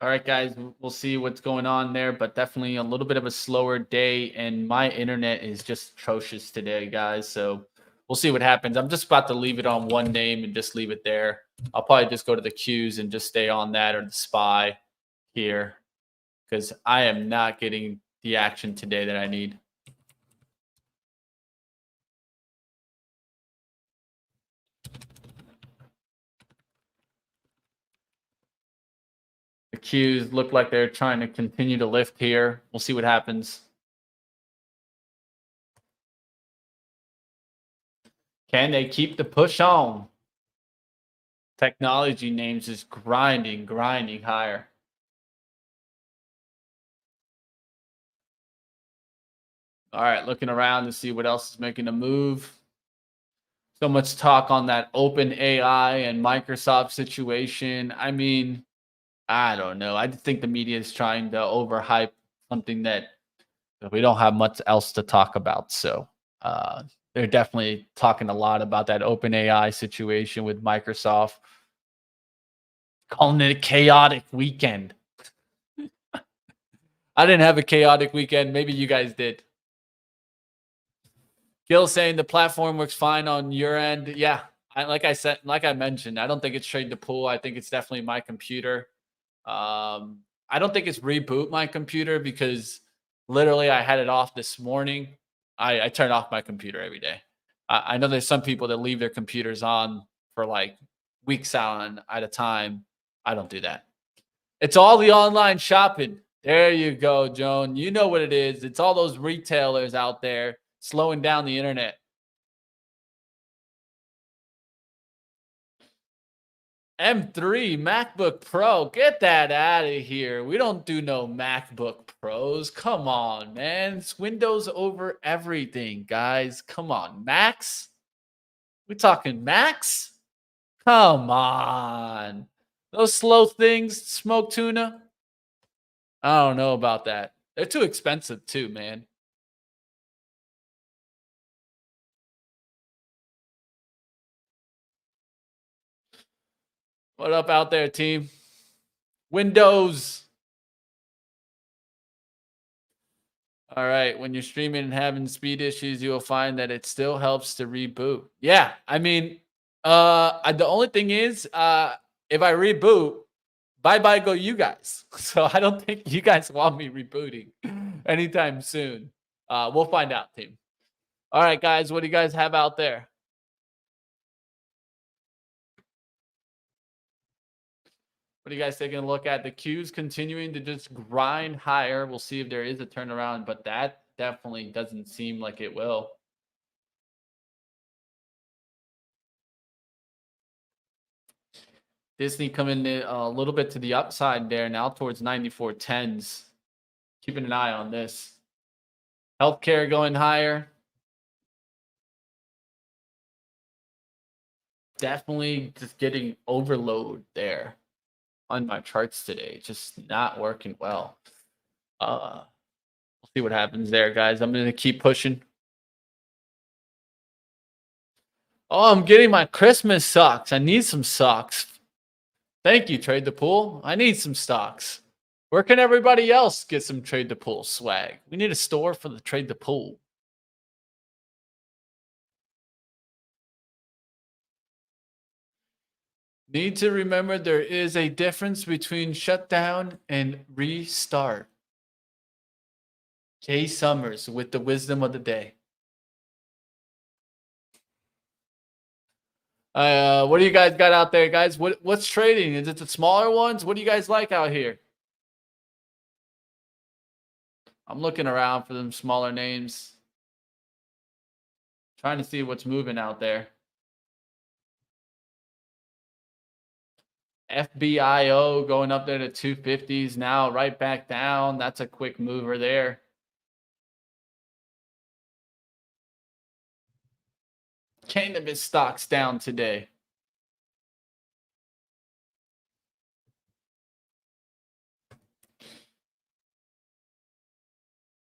All right, guys, we'll see what's going on there, but definitely a little bit of a slower day, and my internet is just atrocious today, guys. So we'll see what happens. I'm just about to leave it on one name and just leave it there. I'll probably just go to the Qs and just stay on that or the SPY here because I am not getting the action today that I need. The Qs look like they're trying to continue to lift here. We'll see what happens. Can they keep the push on? Technology names is grinding higher. All right, looking around to see what else is making a move. So much talk on that open AI and Microsoft situation. I mean, I don't know. I think the media is trying to overhype something that we don't have much else to talk about. So they're definitely talking a lot about that open AI situation with Microsoft. Calling it a chaotic weekend. I didn't have a chaotic weekend. Maybe you guys did. Gil saying the platform works fine on your end. Yeah, like I mentioned, I don't think it's Trade the Pool. I think it's definitely my computer. I don't think it's reboot my computer because literally I had it off this morning. I turn off my computer every day. I know there's some people that leave their computers on for like weeks on at a time. I don't do that. It's all the online shopping. There you go, Joan. You know what it is. It's all those retailers out there slowing down the internet. M3 MacBook Pro. Get that out of here. We don't do no MacBook Pros. Come on, man. It's Windows over everything, guys. Come on. Macs? We talking Macs? Come on. Those slow things, smoke tuna. I don't know about that. They're too expensive too, man. What up out there, team? Windows. All right. When you're streaming and having speed issues, you'll find that it still helps to reboot. Yeah. I mean, the only thing is, if I reboot, bye bye go you guys. So I don't think you guys want me rebooting anytime soon. We'll find out, team. All right, guys. What do you guys have out there? What are you guys taking a look at? The Q's continuing to just grind higher. We'll see if there is a turnaround, but that definitely doesn't seem like it will. Disney coming in a little bit to the upside there now towards 94.10s. Keeping an eye on this. Healthcare going higher. Definitely just getting overload there on my charts today. Just not working well. We'll see what happens there, guys. I'm going to keep pushing. Oh, I'm getting my Christmas socks. I need some socks. Thank you, Trade the Pool. I need some stocks. Where can everybody else get some Trade the Pool swag? We need a store for the Trade the Pool. Need to remember there is a difference between shutdown and restart. Jay Summers with the wisdom of the day. What do you guys got out there, guys? What's trading? Is it the smaller ones? What do you guys like out here? I'm looking around for them smaller names. Trying to see what's moving out there. FBIO going up there to 250s now, right back down. That's a quick mover there. Cannabis stocks down today.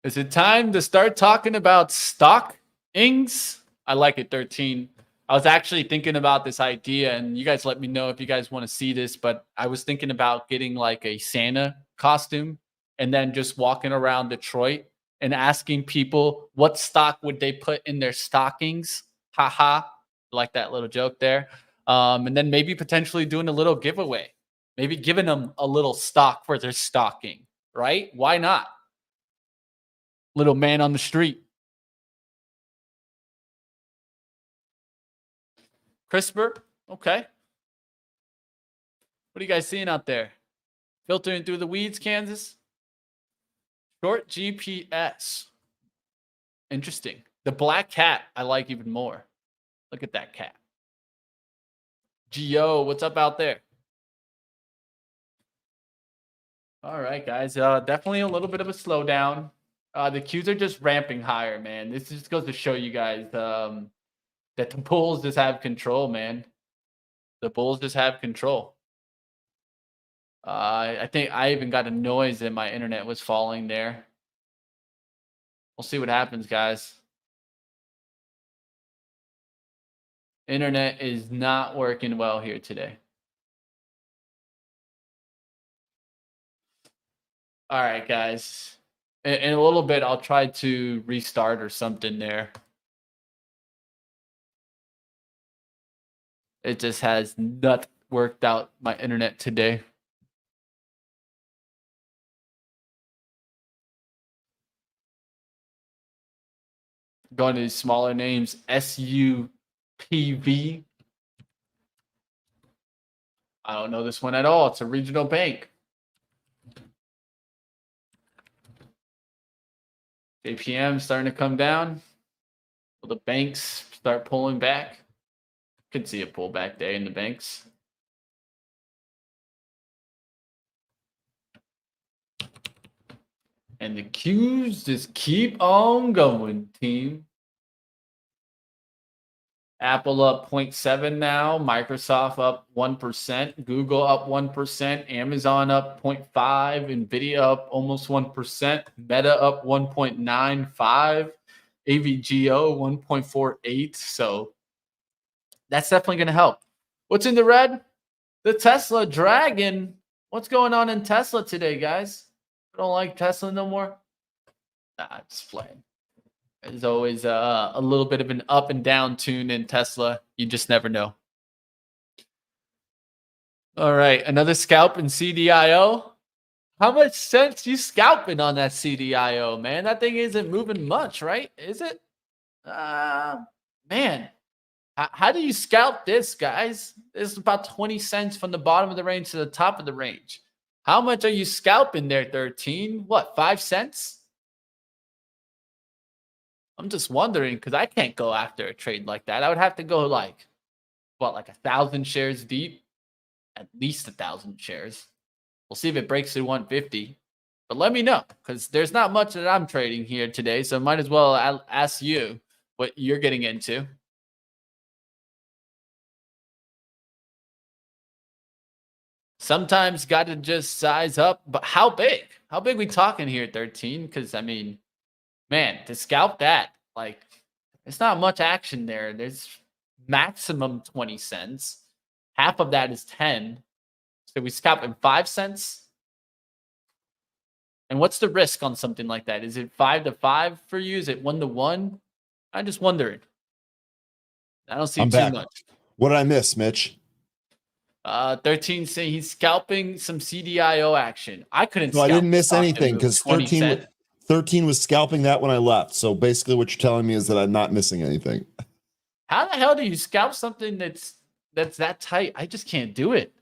Is it time to start talking about stockings? I like it, 13. I was actually thinking about this idea, and you guys let me know if you guys want to see this, but I was thinking about getting like a Santa costume and then just walking around Detroit and asking people what stock would they put in their stockings. Haha. Like that little joke there. And then maybe potentially doing a little giveaway. Maybe giving them a little stock for their stocking, right? Why not? Little man on the street. CRISPR, okay. What are you guys seeing out there? Filtering through the weeds, Kansas? Short GPS. Interesting. The black cat I like even more. Look at that cat. Geo, what's up out there? All right, guys. Definitely a little bit of a slowdown. The Qs are just ramping higher, man. This just goes to show you guys that the Bulls just have control, man. The Bulls just have control. I think I even got a noise that my internet was falling there. We'll see what happens, guys. Internet is not working well here today. All right, guys. In a little bit, I'll try to restart or something there. It just has not worked out my internet today. Going to these smaller names, SUPV. I don't know this one at all. It's a regional bank. JPM starting to come down. Will the banks start pulling back? Could see a pullback day in the banks. And the Qs just keep on going, team. Apple up 0.7 now, Microsoft up 1%, Google up 1%, Amazon up 0.5, Nvidia up almost 1%, Meta up 1.95, AVGO 1.48. So that's definitely going to help. What's in the red? The Tesla Dragon. What's going on in Tesla today, guys? I don't like Tesla no more. Nah, just playing. There's always a little bit of an up and down tune in Tesla. You just never know. All right, another scalp in CDIO. How much sense you scalping on that CDIO, man? That thing isn't moving much, right? Is it? Man, how do you scalp this, guys? This is about 20 cents from the bottom of the range to the top of the range. How much are you scalping there, 13? What, 5 cents? I'm just wondering because I can't go after a trade like that. I would have to go like 1,000 shares deep, at least 1,000 shares. We'll see if it breaks through 150. But let me know because there's not much that I'm trading here today, so might as well ask you what you're getting into. Sometimes got to just size up, but how big? How big we talking here, 13? Because I mean, man, to scalp that, like, there's not much action there. There's maximum 20 cents. Half of that is 10. So we scalp in 5 cents. And what's the risk on something like that? Is it 5 to 5 for you? Is it 1 to 1? I just wondered. I don't see
I'm
too
back.
much.
What did I miss, Mitch?
13 saying he's scalping some CDIO action. I couldn't.
No, I didn't miss
stock that
anything
moved
because
20 cents.
13 was scalping that when I left. So basically what you're telling me is that I'm not missing anything.
How the hell do you scalp something that's that tight? I just can't do it.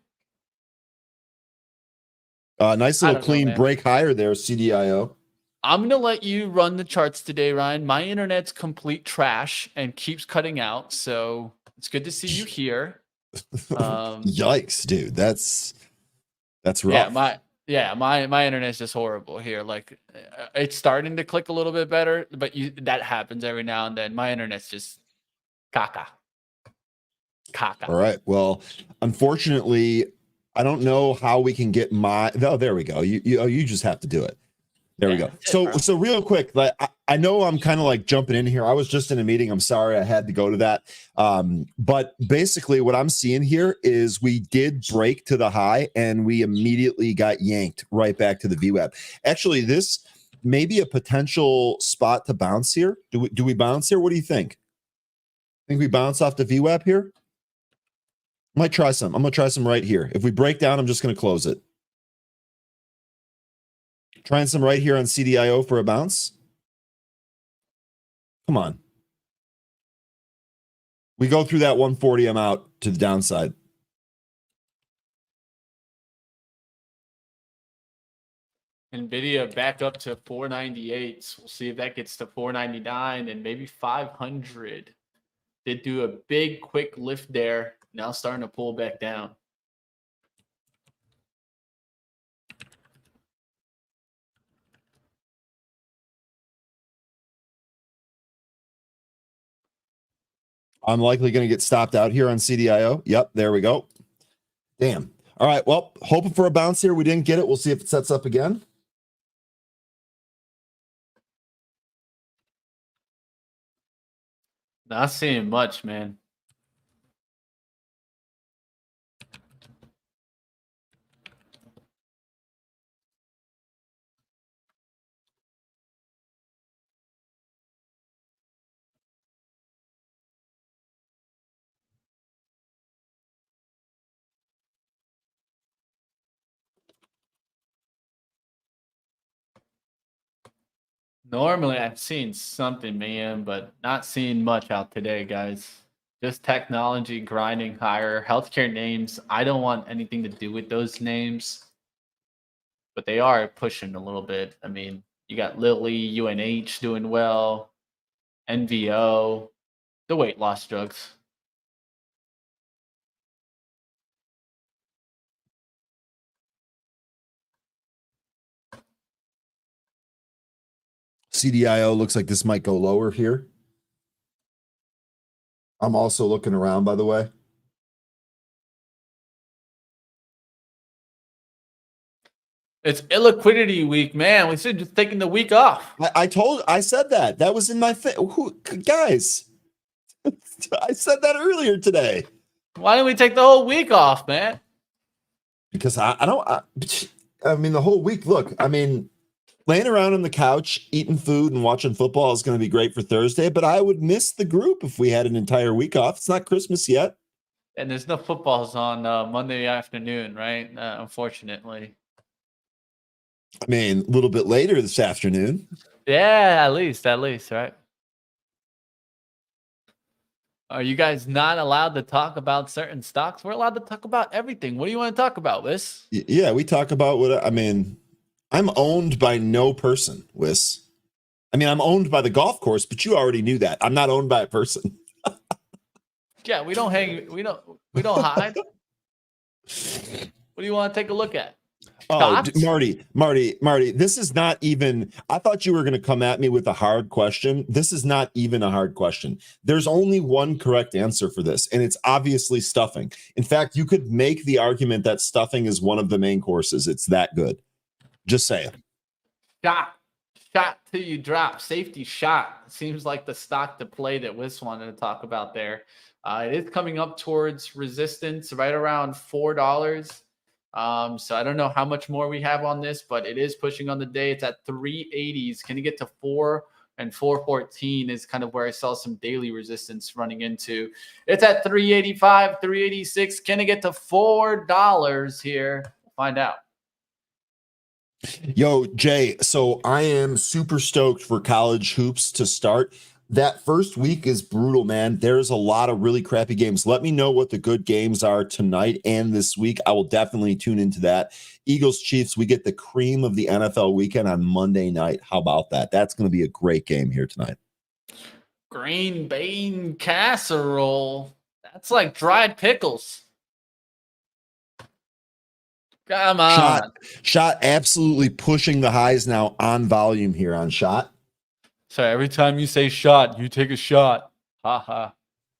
Nice little clean break higher there, CDIO.
I'm going to let you run the charts today, Ryan. My internet's complete trash and keeps cutting out. So it's good to see you here.
Yikes, dude. That's rough.
Yeah, my internet's just horrible here. Like, it's starting to click a little bit better, but that happens every now and then. My internet's just caca.
All right. Well, unfortunately, I don't know how we can get oh, there we go. You just have to do it. There we go. So real quick, like I know I'm kind of like jumping in here. I was just in a meeting. I'm sorry I had to go to that. But basically what I'm seeing here is we did break to the high and we immediately got yanked right back to the VWAP. Actually, this may be a potential spot to bounce here. Do we bounce here? What do you think? Think we bounce off the VWAP here? Might try some. I'm going to try some right here. If we break down, I'm just going to close it. Trying some right here on CDIO for a bounce. Come on. We go through that 140, I'm out to the downside.
Nvidia back up to 498. We'll see if that gets to 499 and maybe 500. Did do a big quick lift there. Now starting to pull back down.
I'm likely going to get stopped out here on CDIO. Yep, there we go. Damn. All right, well, hoping for a bounce here. We didn't get it. We'll see if it sets up again.
Not seeing much, man. Normally, I've seen something, man, but not seeing much out today, guys. Just technology grinding higher. Healthcare names, I don't want anything to do with those names, but they are pushing a little bit. I mean, you got Lilly, UNH doing well, NVO, the weight loss drugs.
CDIO looks like this might go lower here. I'm also looking around, by the way.
It's illiquidity week, man. We should just taking the week off.
I said that. That was in my guys. I said that earlier today.
Why didn't we take the whole week off, man?
Because I mean, the whole week. Look, I mean, laying around on the couch, eating food and watching football is going to be great for Thursday, but I would miss the group if we had an entire week off. It's not Christmas yet.
And there's no footballs on Monday afternoon, right? Unfortunately.
I mean, a little bit later this afternoon.
Yeah, at least, right? Are you guys not allowed to talk about certain stocks? We're allowed to talk about everything. What do you want to talk about, Wiss?
Yeah, we talk about what I mean. I'm owned by no person, Wiss. I mean, I'm owned by the golf course, but you already knew that. I'm not owned by a person.
Yeah, we don't hide. What do you want to take a look at?
Oh, Marty, this is not even, I thought you were going to come at me with a hard question. This is not even a hard question. There's only one correct answer for this, and it's obviously stuffing. In fact, you could make the argument that stuffing is one of the main courses. It's that good. Just saying.
Shot till you drop. Safety shot. Seems like the stock to play that Wiss wanted to talk about there. It is coming up towards resistance right around $4. So I don't know how much more we have on this, but it is pushing on the day. It's at 380s. Can you get to 4 and 414 is kind of where I saw some daily resistance running into. It's at 385, 386. Can it get to $4 here? We'll find out.
Yo, Jay, so I am super stoked for college hoops to start. That first week is brutal, man. There's a lot of really crappy games. Let me know what the good games are tonight and this week. I will definitely tune into that. Eagles, Chiefs, we get the cream of the NFL weekend on Monday night. How about that? That's going to be a great game here tonight.
Green bean casserole. That's like dried pickles. Come on.
Shot absolutely pushing the highs now on volume here on Shot.
So every time you say shot, you take a shot. Ha ha.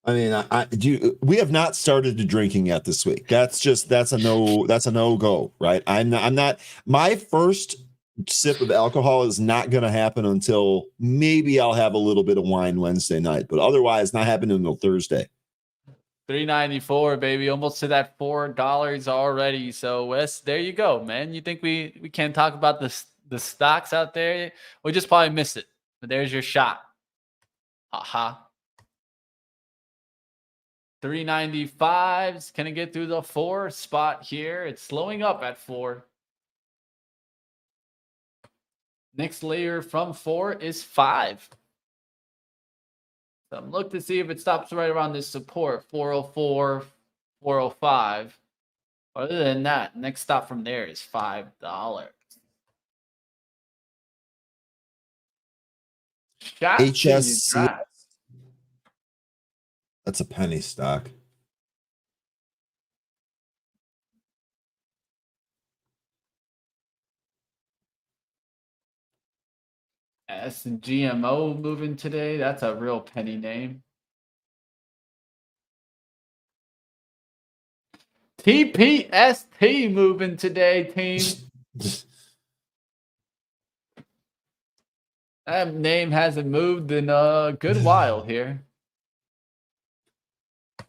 I mean, we have not started the drinking yet this week. That's a no go, right? I'm not my first sip of alcohol is not going to happen until maybe I'll have a little bit of wine Wednesday night, but otherwise not happening until Thursday.
$3.94, baby, almost to that $4 already. So Wes, there you go, man. You think we can't talk about the stocks out there? We just probably missed it. But there's your shot. Haha. 395s. Can it get through the 4 spot here? It's slowing up at 4. Next layer from 4 is 5. So I'm looking to see if it stops right around this support, 404, 405. Other than that, next stop from there is $5.
HSC. That's a penny stock.
S and GMO moving today. That's a real penny name. TPST moving today, team. That name hasn't moved in a good while here.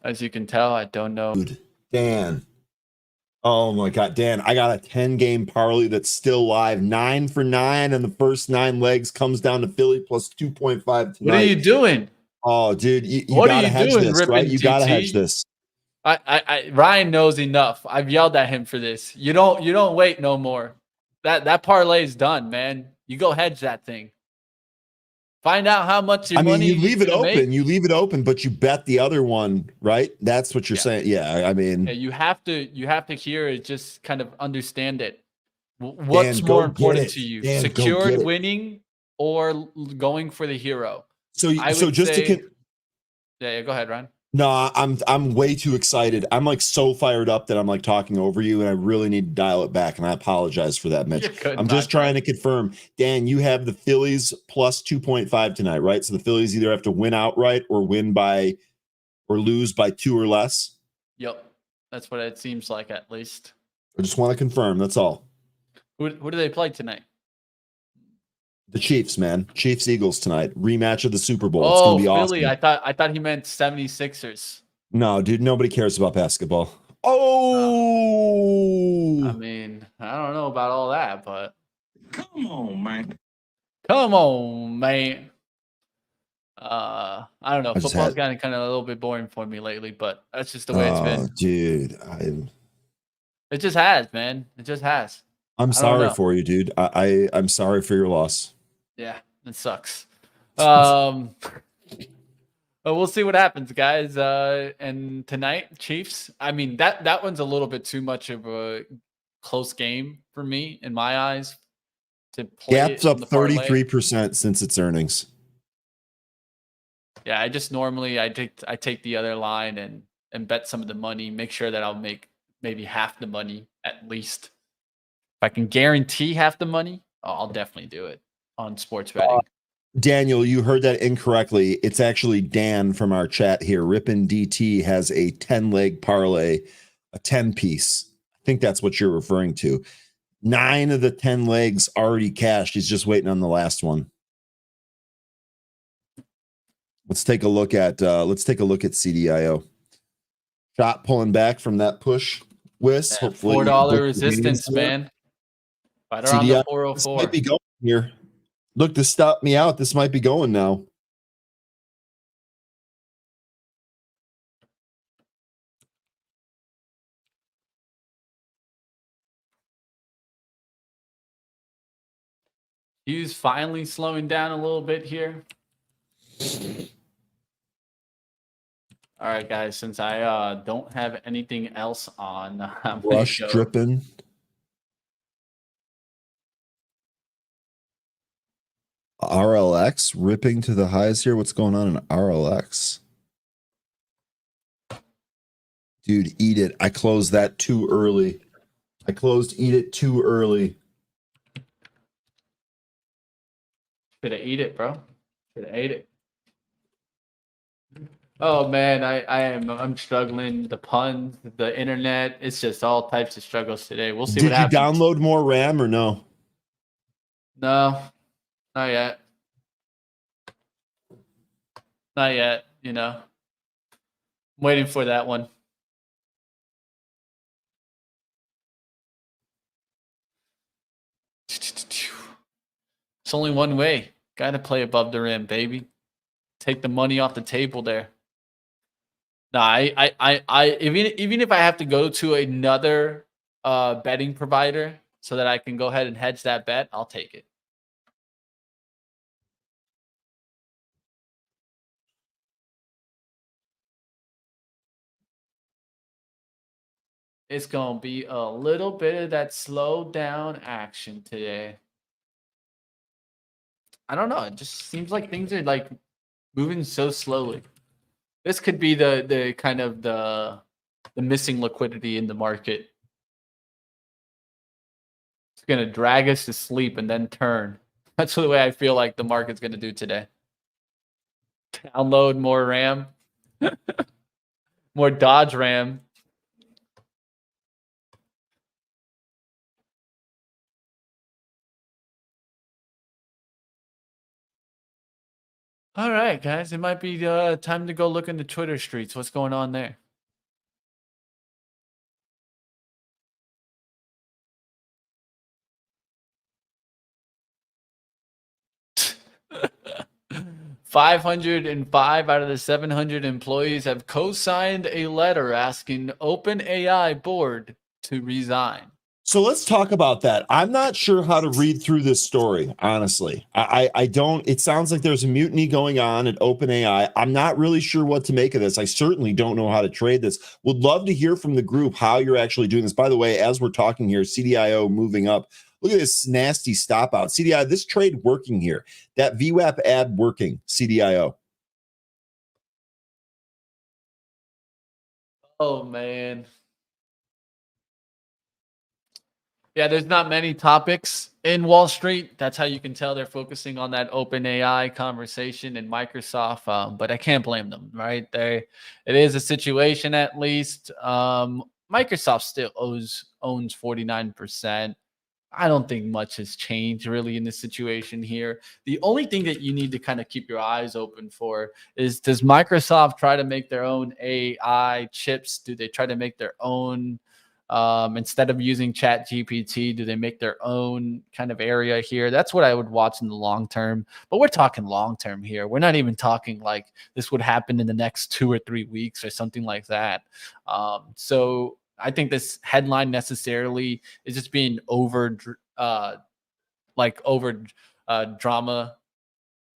As you can tell, I don't know.
Dude, Dan. Oh my God, Dan, I got a 10-game parlay that's still live. 9 for 9, and the first 9 legs comes down to Philly plus 2.5 tonight.
What are you doing?
Oh, dude, you gotta hedge this, right? You gotta hedge this.
Ryan knows enough. I've yelled at him for this. You don't wait no more. That parlay is done, man. You go hedge that thing. Find out how much money
you leave it open.
Make.
You leave it open, but you bet the other one, right? That's what you're saying. Yeah, I mean,
you have to hear it, just kind of understand it. What's more important to you, secured winning or going for the hero?
So just to
yeah, go ahead, Ryan.
No, I'm way too excited. I'm like so fired up that I'm like talking over you, and I really need to dial it back. And I apologize for that, Mitch. I'm just trying to confirm. Dan, you have the Phillies plus 2.5 tonight, right? So the Phillies either have to win outright or win by or lose by 2 or less?
Yep. That's what it seems like, at least.
I just want to confirm. That's all.
Who do they play tonight?
The Chiefs, man. Chiefs Eagles tonight. Rematch of the Super Bowl. It's going
Oh,
to be
Philly.
awesome.
I thought he meant 76ers.
No, dude, nobody cares about basketball.
I
Oh,
mean, I don't know about all that, but
Come on, man.
come on, man. I don't know.
I just
Football's
had,
gotten kind of a little bit boring for me lately, but that's just the way it's been.
dude,
It just has, man. It just has.
I'm
I don't
sorry
know.
for you, dude. I'm sorry for your loss.
Yeah, it sucks. But we'll see what happens, guys. And tonight, Chiefs. I mean, that one's a little bit too much of a close game for me in my eyes to play
Gap's
it
up
in the parlay.
33% since its earnings.
Yeah, I just normally I take the other line and bet some of the money, make sure that I'll make maybe half the money at least. If I can guarantee half the money, I'll definitely do it on sports betting.
Daniel, you heard that incorrectly. It's actually Dan from our chat here. Rippin DT has a 10-leg parlay, a 10-piece. I think that's what you're referring to. 9 of the 10 legs already cashed. He's just waiting on the last one. Let's take a look at CDIO. Shot pulling back from that push. Whis. Hopefully
$4 resistance, man. Right around the
CDIO,
404.
this might be going here. Look, to stop me out. This might be going now.
He's finally slowing down a little bit here. All right, guys. Since I don't have anything else on, I'm
Brush
gonna go.
dripping. RLX ripping to the highs here. What's going on in RLX? Dude, eat it. I closed that too early. I closed eat it too early.
Should I eat it, bro? Should I eat it? Oh man, I'm struggling. The puns, the internet, it's just all types of struggles today. We'll see
Did
what
you
happens.
download more RAM or no?
No, not yet. Not yet, you know. I'm waiting for that one. It's only one way. Gotta play above the rim, baby. Take the money off the table there. No, I even if I have to go to another betting provider so that I can go ahead and hedge that bet, I'll take it. It's gonna be a little bit of that slow down action today. I don't know. It just seems like things are like moving so slowly. This could be the kind of the missing liquidity in the market. It's gonna drag us to sleep and then turn. That's the way I feel like the market's gonna do today. Download more RAM, more Dodge RAM. All right, guys, it might be time to go look in the Twitter streets. What's going on there? $505 out of the 700 employees have co-signed a letter asking OpenAI board to resign.
So let's talk about that. I'm not sure how to read through this story, honestly. I don't. It sounds like there's a mutiny going on at OpenAI. I'm not really sure what to make of this. I certainly don't know how to trade this. Would love to hear from the group how you're actually doing this. By the way, as we're talking here, CDIO moving up. Look at this nasty stop out. CDIO, this trade working here. That VWAP ad working, CDIO.
Oh, man. Yeah, there's not many topics in Wall Street. That's how you can tell they're focusing on that open AI conversation in Microsoft. But I can't blame them, right? It is a situation at least. Microsoft still owns 49%. I don't think much has changed really in this situation here. The only thing that you need to kind of keep your eyes open for is, does Microsoft try to make their own AI chips? Do they try to make their own instead of using Chat GPT? Do they make their own kind of area here? That's what I would watch in the long term. But we're talking long term here. We're not even talking like this would happen in the next 2 or 3 weeks or something like that. So I think this headline necessarily is just being over drama,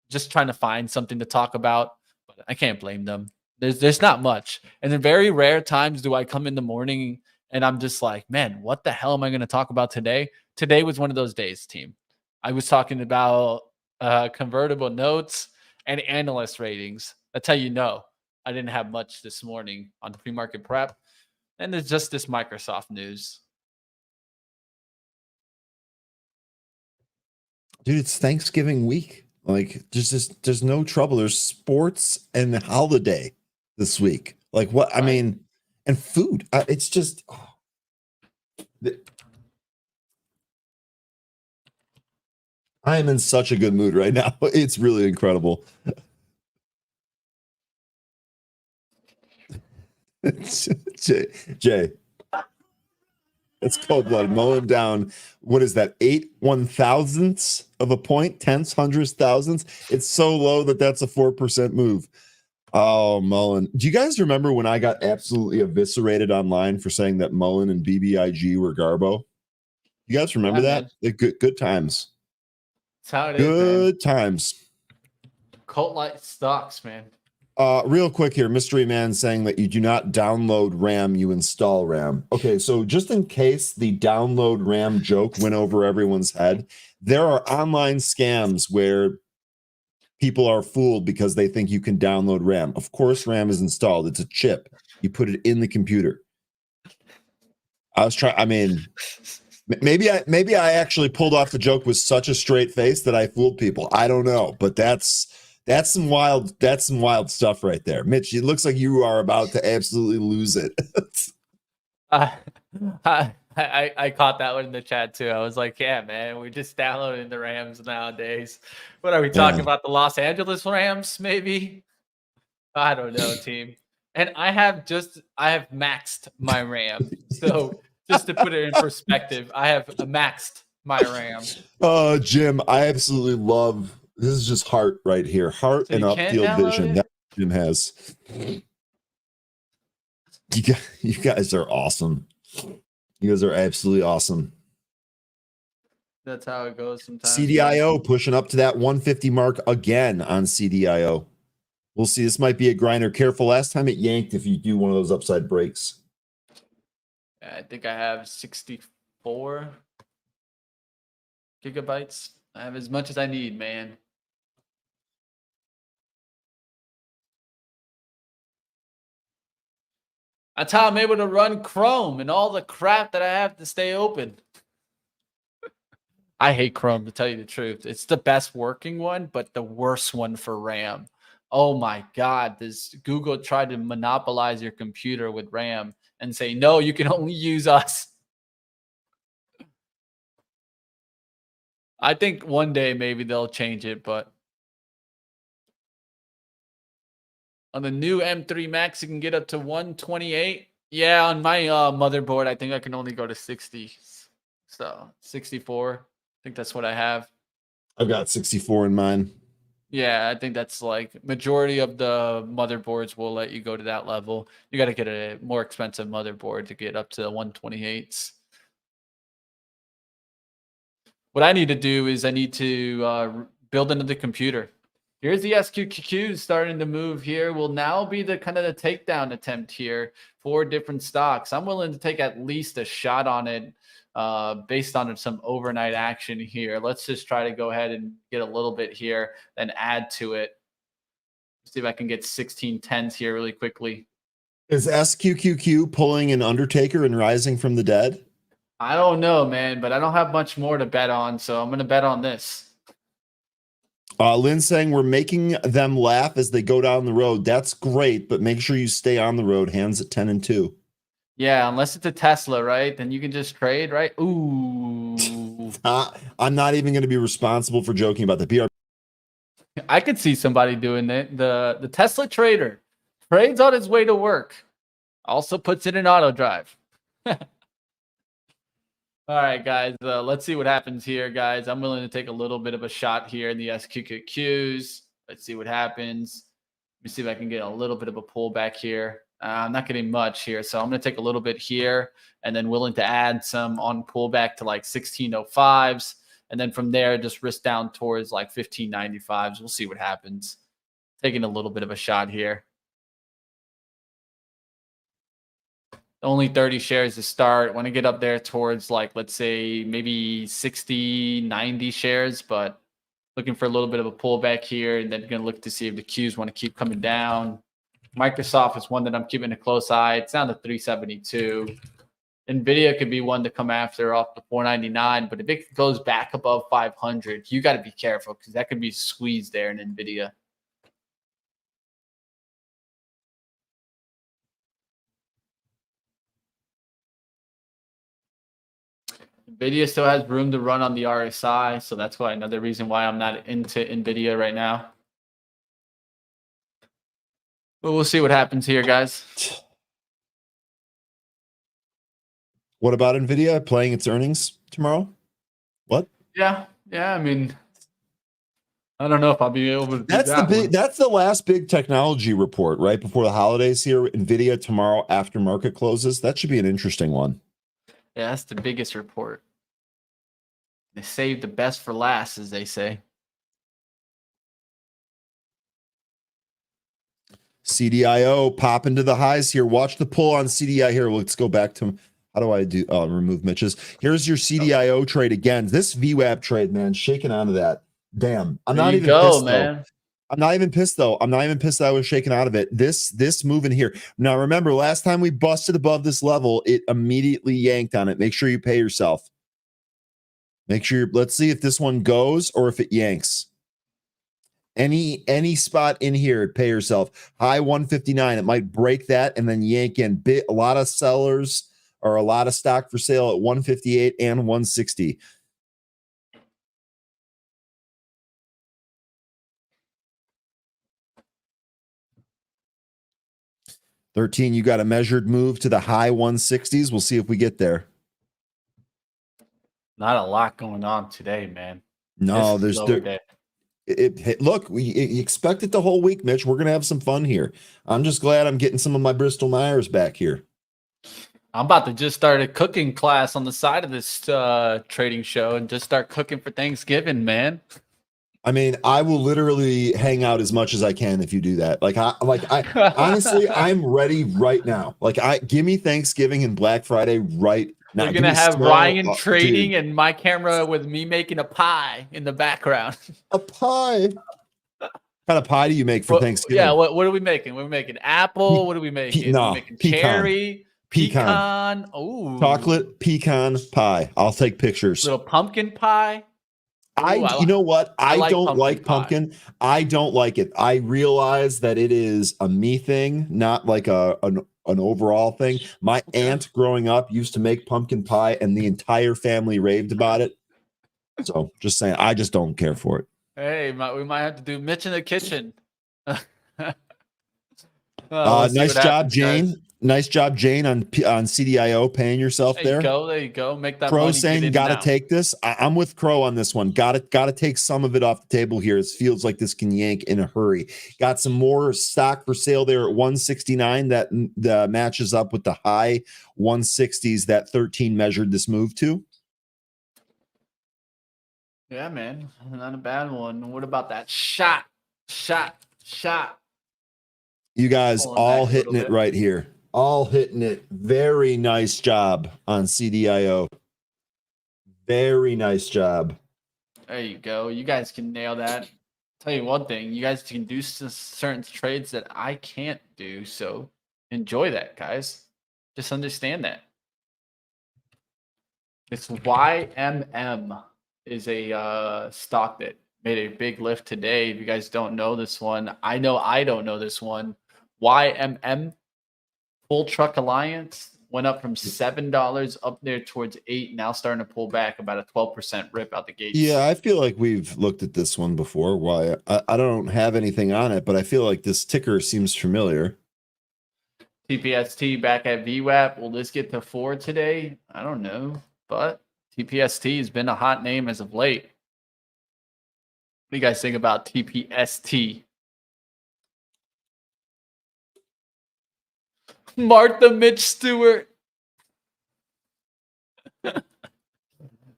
just trying to find something to talk about. But I can't blame them. There's not much. And in very rare times do I come in the morning and I'm just like, man, what the hell am I going to talk about today? Today was one of those days, team. I was talking about convertible notes and analyst ratings. That's how you know I didn't have much this morning on the pre-market prep. And there's just this Microsoft news.
Dude, it's Thanksgiving week. Like, there's no trouble. There's sports and the holiday this week. Like, what? I mean, and food. It's just. I am in such a good mood right now. It's really incredible. Jay. It's cold blood. Mowing down. What is that? 8/1000ths of a point? Tenths, hundredths, thousandths. It's so low that's a 4% move. Oh, Mullen. Do you guys remember when I got absolutely eviscerated online for saying that Mullen and BBIG were Garbo? You guys remember that? Good times.
That's how it is,
good times.
Cult-like stocks, man.
Real quick here, Mystery Man saying that you do not download RAM, you install RAM. Okay, so just in case the download RAM joke went over everyone's head, there are online scams where people are fooled because they think you can download RAM. Of course, RAM is installed. It's a chip. You put it in the computer. I mean, maybe I actually pulled off the joke with such a straight face that I fooled people. I don't know, but that's some wild stuff right there. Mitch, it looks like you are about to absolutely lose it.
I caught that one in the chat too. I was like, yeah, man, we're just downloading the Rams nowadays. What are we talking about? The Los Angeles Rams, maybe? I don't know, team. And I have maxed my RAM. So just to put it in perspective, I have maxed my RAM.
Oh, Jim, I absolutely love. This is just heart right here. Heart and upfield vision that Jim has. You guys are awesome. You guys are absolutely awesome.
That's how it goes sometimes.
CDIO pushing up to that 150 mark again on CDIO. We'll see. This might be a grinder. Careful. Last time it yanked if you do one of those upside breaks.
I think I have 64 gigabytes. I have as much as I need, man. That's how I'm able to run Chrome and all the crap that I have to stay open. I hate Chrome, to tell you the truth. It's the best working one, but the worst one for RAM. Oh my God, does Google try to monopolize your computer with RAM and say, no, you can only use us? I think one day maybe they'll change it, but on the new M3 Max, you can get up to 128. Yeah, on my motherboard, I think I can only go to 60. So 64. I think that's what I have.
I've got 64 in mine.
Yeah, I think that's like majority of the motherboards will let you go to that level. You got to get a more expensive motherboard to get up to 128s. What I need to do is I need to build into the computer. Here's the SQQQ starting to move here. Will now be the kind of the takedown attempt here for different stocks. I'm willing to take at least a shot on it based on some overnight action here. Let's just try to go ahead and get a little bit here, then add to it. See if I can get 1610s here really quickly.
Is SQQQ pulling an Undertaker and rising from the dead?
I don't know, man, but I don't have much more to bet on, so I'm gonna bet on this.
Lynn saying we're making them laugh as they go down the road. That's great, but make sure you stay on the road. Hands at 10 and 2.
Yeah, unless it's a Tesla, right? Then you can just trade, right? Ooh.
I'm not even going to be responsible for joking about the PR.
I could see somebody doing it. The Tesla trader trades on his way to work. Also puts it in auto drive. All right, guys. Let's see what happens here, guys. I'm willing to take a little bit of a shot here in the SQQQs. Let's see what happens. Let me see if I can get a little bit of a pullback here. I'm not getting much here, so I'm going to take a little bit here and then willing to add some on pullback to like 1605s. And then from there, just risk down towards like 1595s. We'll see what happens. Taking a little bit of a shot here. Only 30 shares to start. Want to get up there towards like, let's say maybe 60, 90 shares, but looking for a little bit of a pullback here. And then going to look to see if the Qs want to keep coming down. Microsoft is one that I'm keeping a close eye. It's down to 372. Nvidia could be one to come after off the 499, but if it goes back above 500, you got to be careful because that could be squeezed there in Nvidia. Nvidia still has room to run on the RSI, so that's why another reason why I'm not into Nvidia right now. But we'll see what happens here, guys.
What about Nvidia playing its earnings tomorrow? What?
Yeah. I mean, I don't know if I'll be able to do
That's the last big technology report right before the holidays here. Nvidia tomorrow after market closes. That should be an interesting one.
Yeah, that's the biggest report. They saved the best for last, as they say.
CDIO pop into the highs here. Watch the pull on CDI here. Let's go back to how do I do remove Mitch's. Here's your CDIO trade again. This VWAP trade, man, shaking out of that. Damn. I'm not even pissed though. I'm not even pissed though. I'm not even pissed that I was shaken out of it. This move in here. Now remember, last time we busted above this level, it immediately yanked on it. Make sure you pay yourself. Make sure let's see if this one goes or if it yanks. Any spot in here, pay yourself. High 159. It might break that and then yank in. A lot of sellers or a lot of stock for sale at 158 and 160. $13, you got a measured move to the high 160s. We'll see if we get there.
Not a lot going on today, man.
No, there's look, we expect it the whole week, Mitch. We're gonna have some fun here. I'm just glad I'm getting some of my Bristol Myers back here.
I'm about to just start a cooking class on the side of this trading show and just start cooking for Thanksgiving, man.
I mean, I will literally hang out as much as I can if you do that. I honestly, I'm ready right now. Give me Thanksgiving and Black Friday right now.
We're gonna have Ryan trading and my camera with me making a pie in the background.
A pie. What kind of pie do you make for Thanksgiving?
Yeah, what are we making? We're making apple. What are we making?
No,
we're making cherry, pecan. Oh,
chocolate pecan pie. I'll take pictures.
Little pumpkin pie.
You know what? I don't like pumpkin. I don't like it. I realize that it is a me thing, not like an overall thing. My aunt growing up used to make pumpkin pie and the entire family raved about it. So just saying, I just don't care for it.
Hey, we might have to do Mitch in the kitchen.
Nice job, Jane. Guys. Nice job, Jane, on CDIO paying yourself there.
There you go. Make that.
Crow saying, "Got to take this." I'm with Crow on this one. Got to take some of it off the table here. It feels like this can yank in a hurry. Got some more stock for sale there at 169 that matches up with the high 160s that 13 measured this move to.
Yeah, man, not a bad one. What about that shot?
You guys all hitting it right here. All hitting it. Very nice job on CDIO. Very nice job.
There you go. You guys can nail that. Tell you one thing, you guys can do certain trades that I can't do. So enjoy that, guys. Just understand that. This YMM is a stock that made a big lift today. If you guys don't know this one, I know I don't know this one. YMM, Full Truck Alliance, went up from $7 up there towards $8, now starting to pull back about a 12% rip out the gates.
Yeah, I feel like we've looked at this one before. Why? I don't have anything on it, but I feel like this ticker seems familiar.
TPST back at VWAP. Will this get to 4 today? I don't know, but TPST has been a hot name as of late. What do you guys think about TPST? Martha Mitch Stewart. We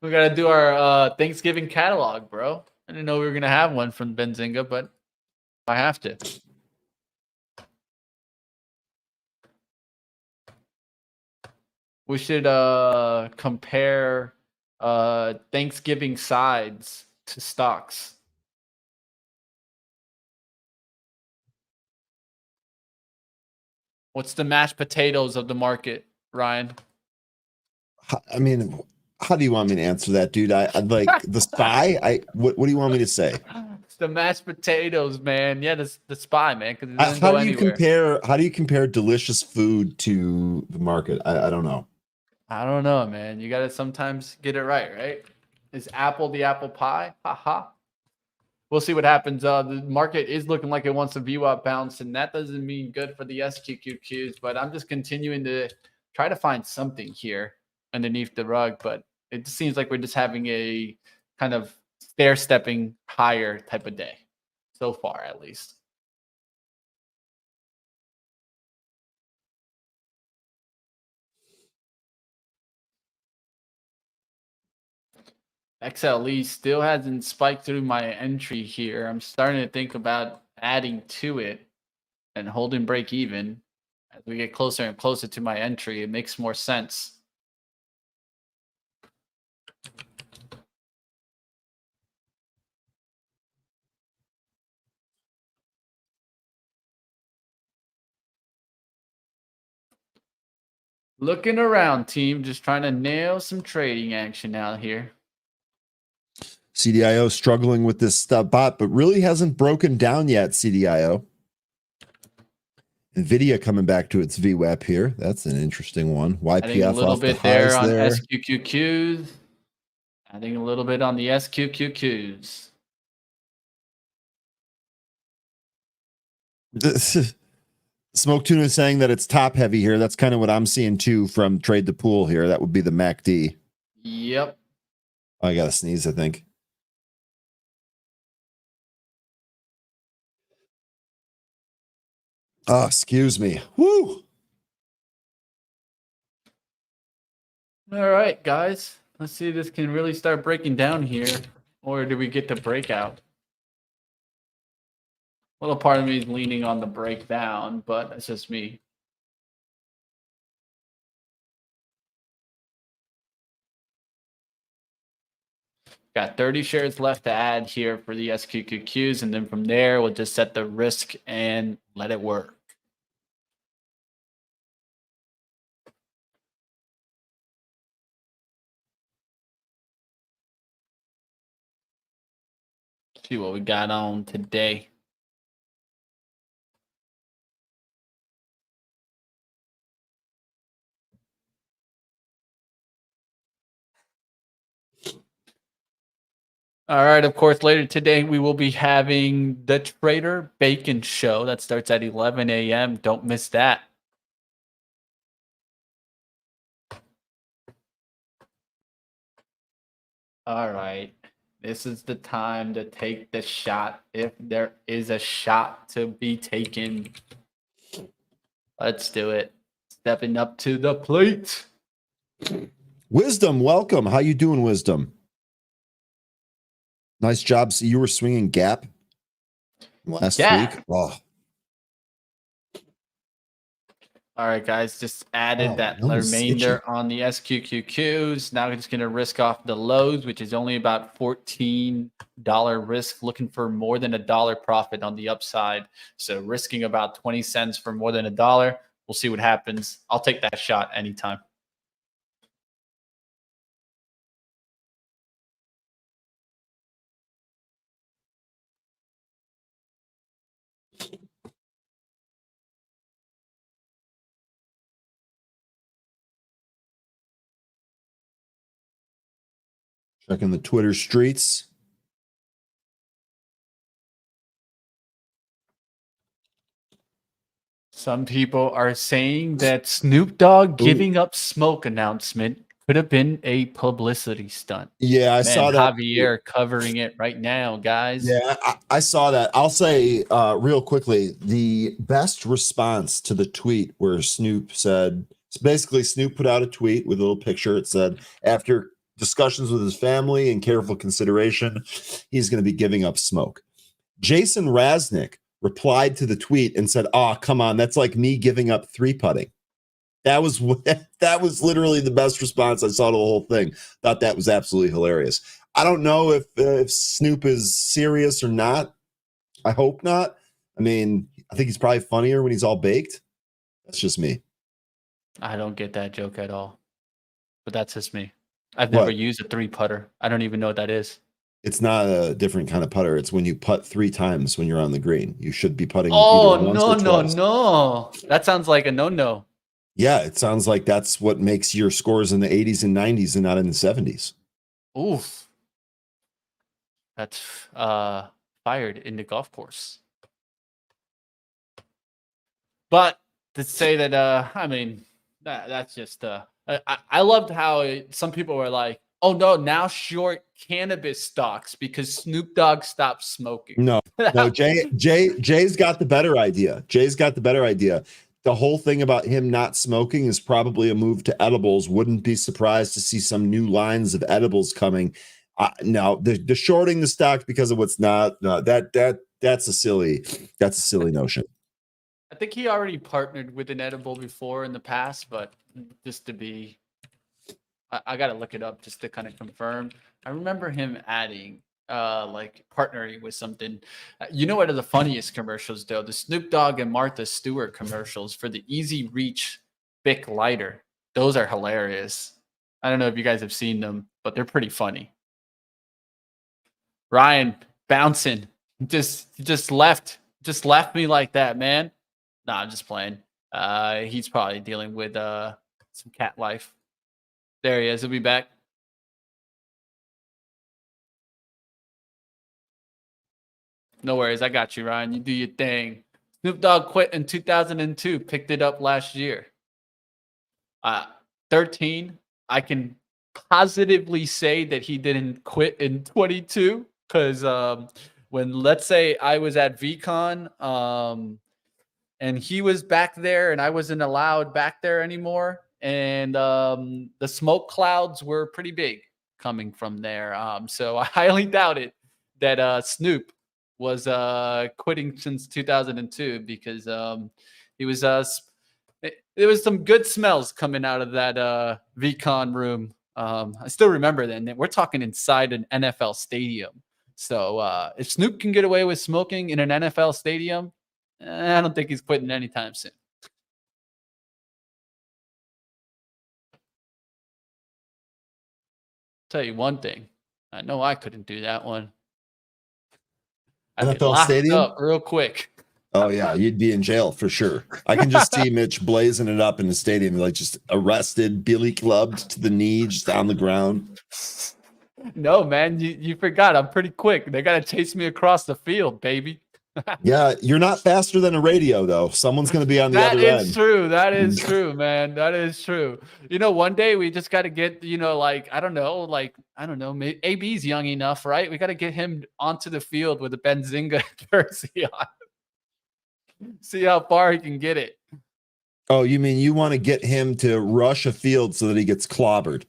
got to do our Thanksgiving catalog, bro. I didn't know we were going to have one from Benzinga, but I have to. We should compare Thanksgiving sides to stocks. What's the mashed potatoes of the market, Ryan?
I mean, how do you want me to answer that, dude? I like the spy. What do you want me to say?
It's the mashed potatoes, man. Yeah, the spy, man. Because
How do you compare delicious food to the market? I don't know.
I don't know, man. You got to sometimes get it right? Is apple the apple pie? Haha. We'll see what happens. The market is looking like it wants a VWAP bounce, and that doesn't mean good for the SQQQs, but I'm just continuing to try to find something here underneath the rug, but it just seems like we're just having a kind of stair-stepping higher type of day so far, at least. XLE still hasn't spiked through my entry here. I'm starting to think about adding to it and holding break even. As we get closer and closer to my entry, it makes more sense. Looking around, team, just trying to nail some trading action out here.
CDIO struggling with this bot, but really hasn't broken down yet, CDIO. NVIDIA coming back to its VWAP here. That's an interesting one. YPF
adding a little
off
bit
the
there on
there.
SQQQs. Adding a little bit on the SQQQs.
Smoke Tuna is saying that it's top heavy here. That's kind of what I'm seeing too from Trade the Pool here. That would be the MACD.
Yep.
I got to sneeze, I think. Oh, excuse me. Woo!
All right, guys. Let's see if this can really start breaking down here. Or do we get the breakout? A little part of me is leaning on the breakdown, but that's just me. Got 30 shares left to add here for the SQQQs, and then from there, we'll just set the risk and let it work. See what we got on today. All right, of course, later today we will be having the Trader Bacon Show. That starts at 11 a.m. Don't miss that. All right. This is the time to take the shot if there is a shot to be taken. Let's do it. Stepping up to the plate.
Wisdom, welcome. How you doing, Wisdom? Nice job. So you were swinging gap last week. Oh.
All right, guys, just added that remainder on the SQQQs. Now we're just going to risk off the lows, which is only about $14 risk, looking for more than $1 profit on the upside. So risking about 20 cents for more than $1. We'll see what happens. I'll take that shot anytime.
Checking the Twitter streets.
Some people are saying that Snoop Dogg giving up smoke announcement could have been a publicity stunt.
Yeah, I
Man,
saw that.
Javier covering it right now, guys.
Yeah, I saw that. I'll say real quickly, the best response to the tweet where Snoop said, basically Snoop put out a tweet with a little picture. It said, after discussions with his family and careful consideration, he's going to be giving up smoke. Jason Raznick replied to the tweet and said, "Oh, come on, that's like me giving up 3-putting." That was literally the best response I saw to the whole thing. Thought that was absolutely hilarious. I don't know if Snoop is serious or not. I hope not. I mean, I think he's probably funnier when he's all baked. That's just me.
I don't get that joke at all. But that's just me. I've
What?
never used a 3-putter. I don't even know what that is.
It's not a different kind of putter. It's when you putt 3 times when you're on the green. You should be putting
Oh,
either once
no,
or
no,
twice.
no. That sounds like a no-no.
Yeah, it sounds like that's what makes your scores in the 80s and 90s and not in the 70s.
Oof. That's fired in the golf course. But to say that, I mean, that's just, I loved how some people were like, oh no, now short cannabis stocks because Snoop Dogg stopped smoking.
No, Jay's got the better idea. Jay's got the better idea. The whole thing about him not smoking is probably a move to edibles. Wouldn't be surprised to see some new lines of edibles coming. No, the shorting the stock because of what's not. No, that's a silly notion.
I think he already partnered with an edible before in the past, but just to be, I got to look it up just to kind of confirm. I remember him adding, like partnering with something. You know what are the funniest commercials though? The Snoop Dogg and Martha Stewart commercials for the Easy Reach Bic lighter. Those are hilarious. I don't know if you guys have seen them, but they're pretty funny. Ryan bouncing, just left me like that, man. Nah, I'm just playing. He's probably dealing with some cat life. There he is. He'll be back. No worries. I got you, Ryan. You do your thing. Snoop Dogg quit in 2002. Picked it up last year. 13. I can positively say that he didn't quit in 22 because when, let's say, I was at VCon and he was back there and I wasn't allowed back there anymore, and the smoke clouds were pretty big coming from there. So I highly doubt it that Snoop was quitting since 2002 because he was there was some good smells coming out of that VCon room. I still remember then. We're talking inside an NFL stadium. So if Snoop can get away with smoking in an NFL stadium, I don't think he's quitting anytime soon. Tell you one thing. I know I couldn't do that one. I'd be
NFL
locked
stadium?
up real quick.
Oh yeah, you'd be in jail for sure. I can just see Mitch blazing it up in the stadium, like just arrested, billy clubbed to the knee, just on the ground.
No, man, you forgot. I'm pretty quick. They gotta chase me across the field, baby.
Yeah, you're not faster than a radio, though. Someone's going to be on the other end.
That is true. That is true, man. That is true. You know, one day we just got to get, like, I don't know, maybe AB's young enough, right? We got to get him onto the field with a Benzinga jersey on. See how far he can get it.
Oh, you mean you want to get him to rush a field so that he gets clobbered?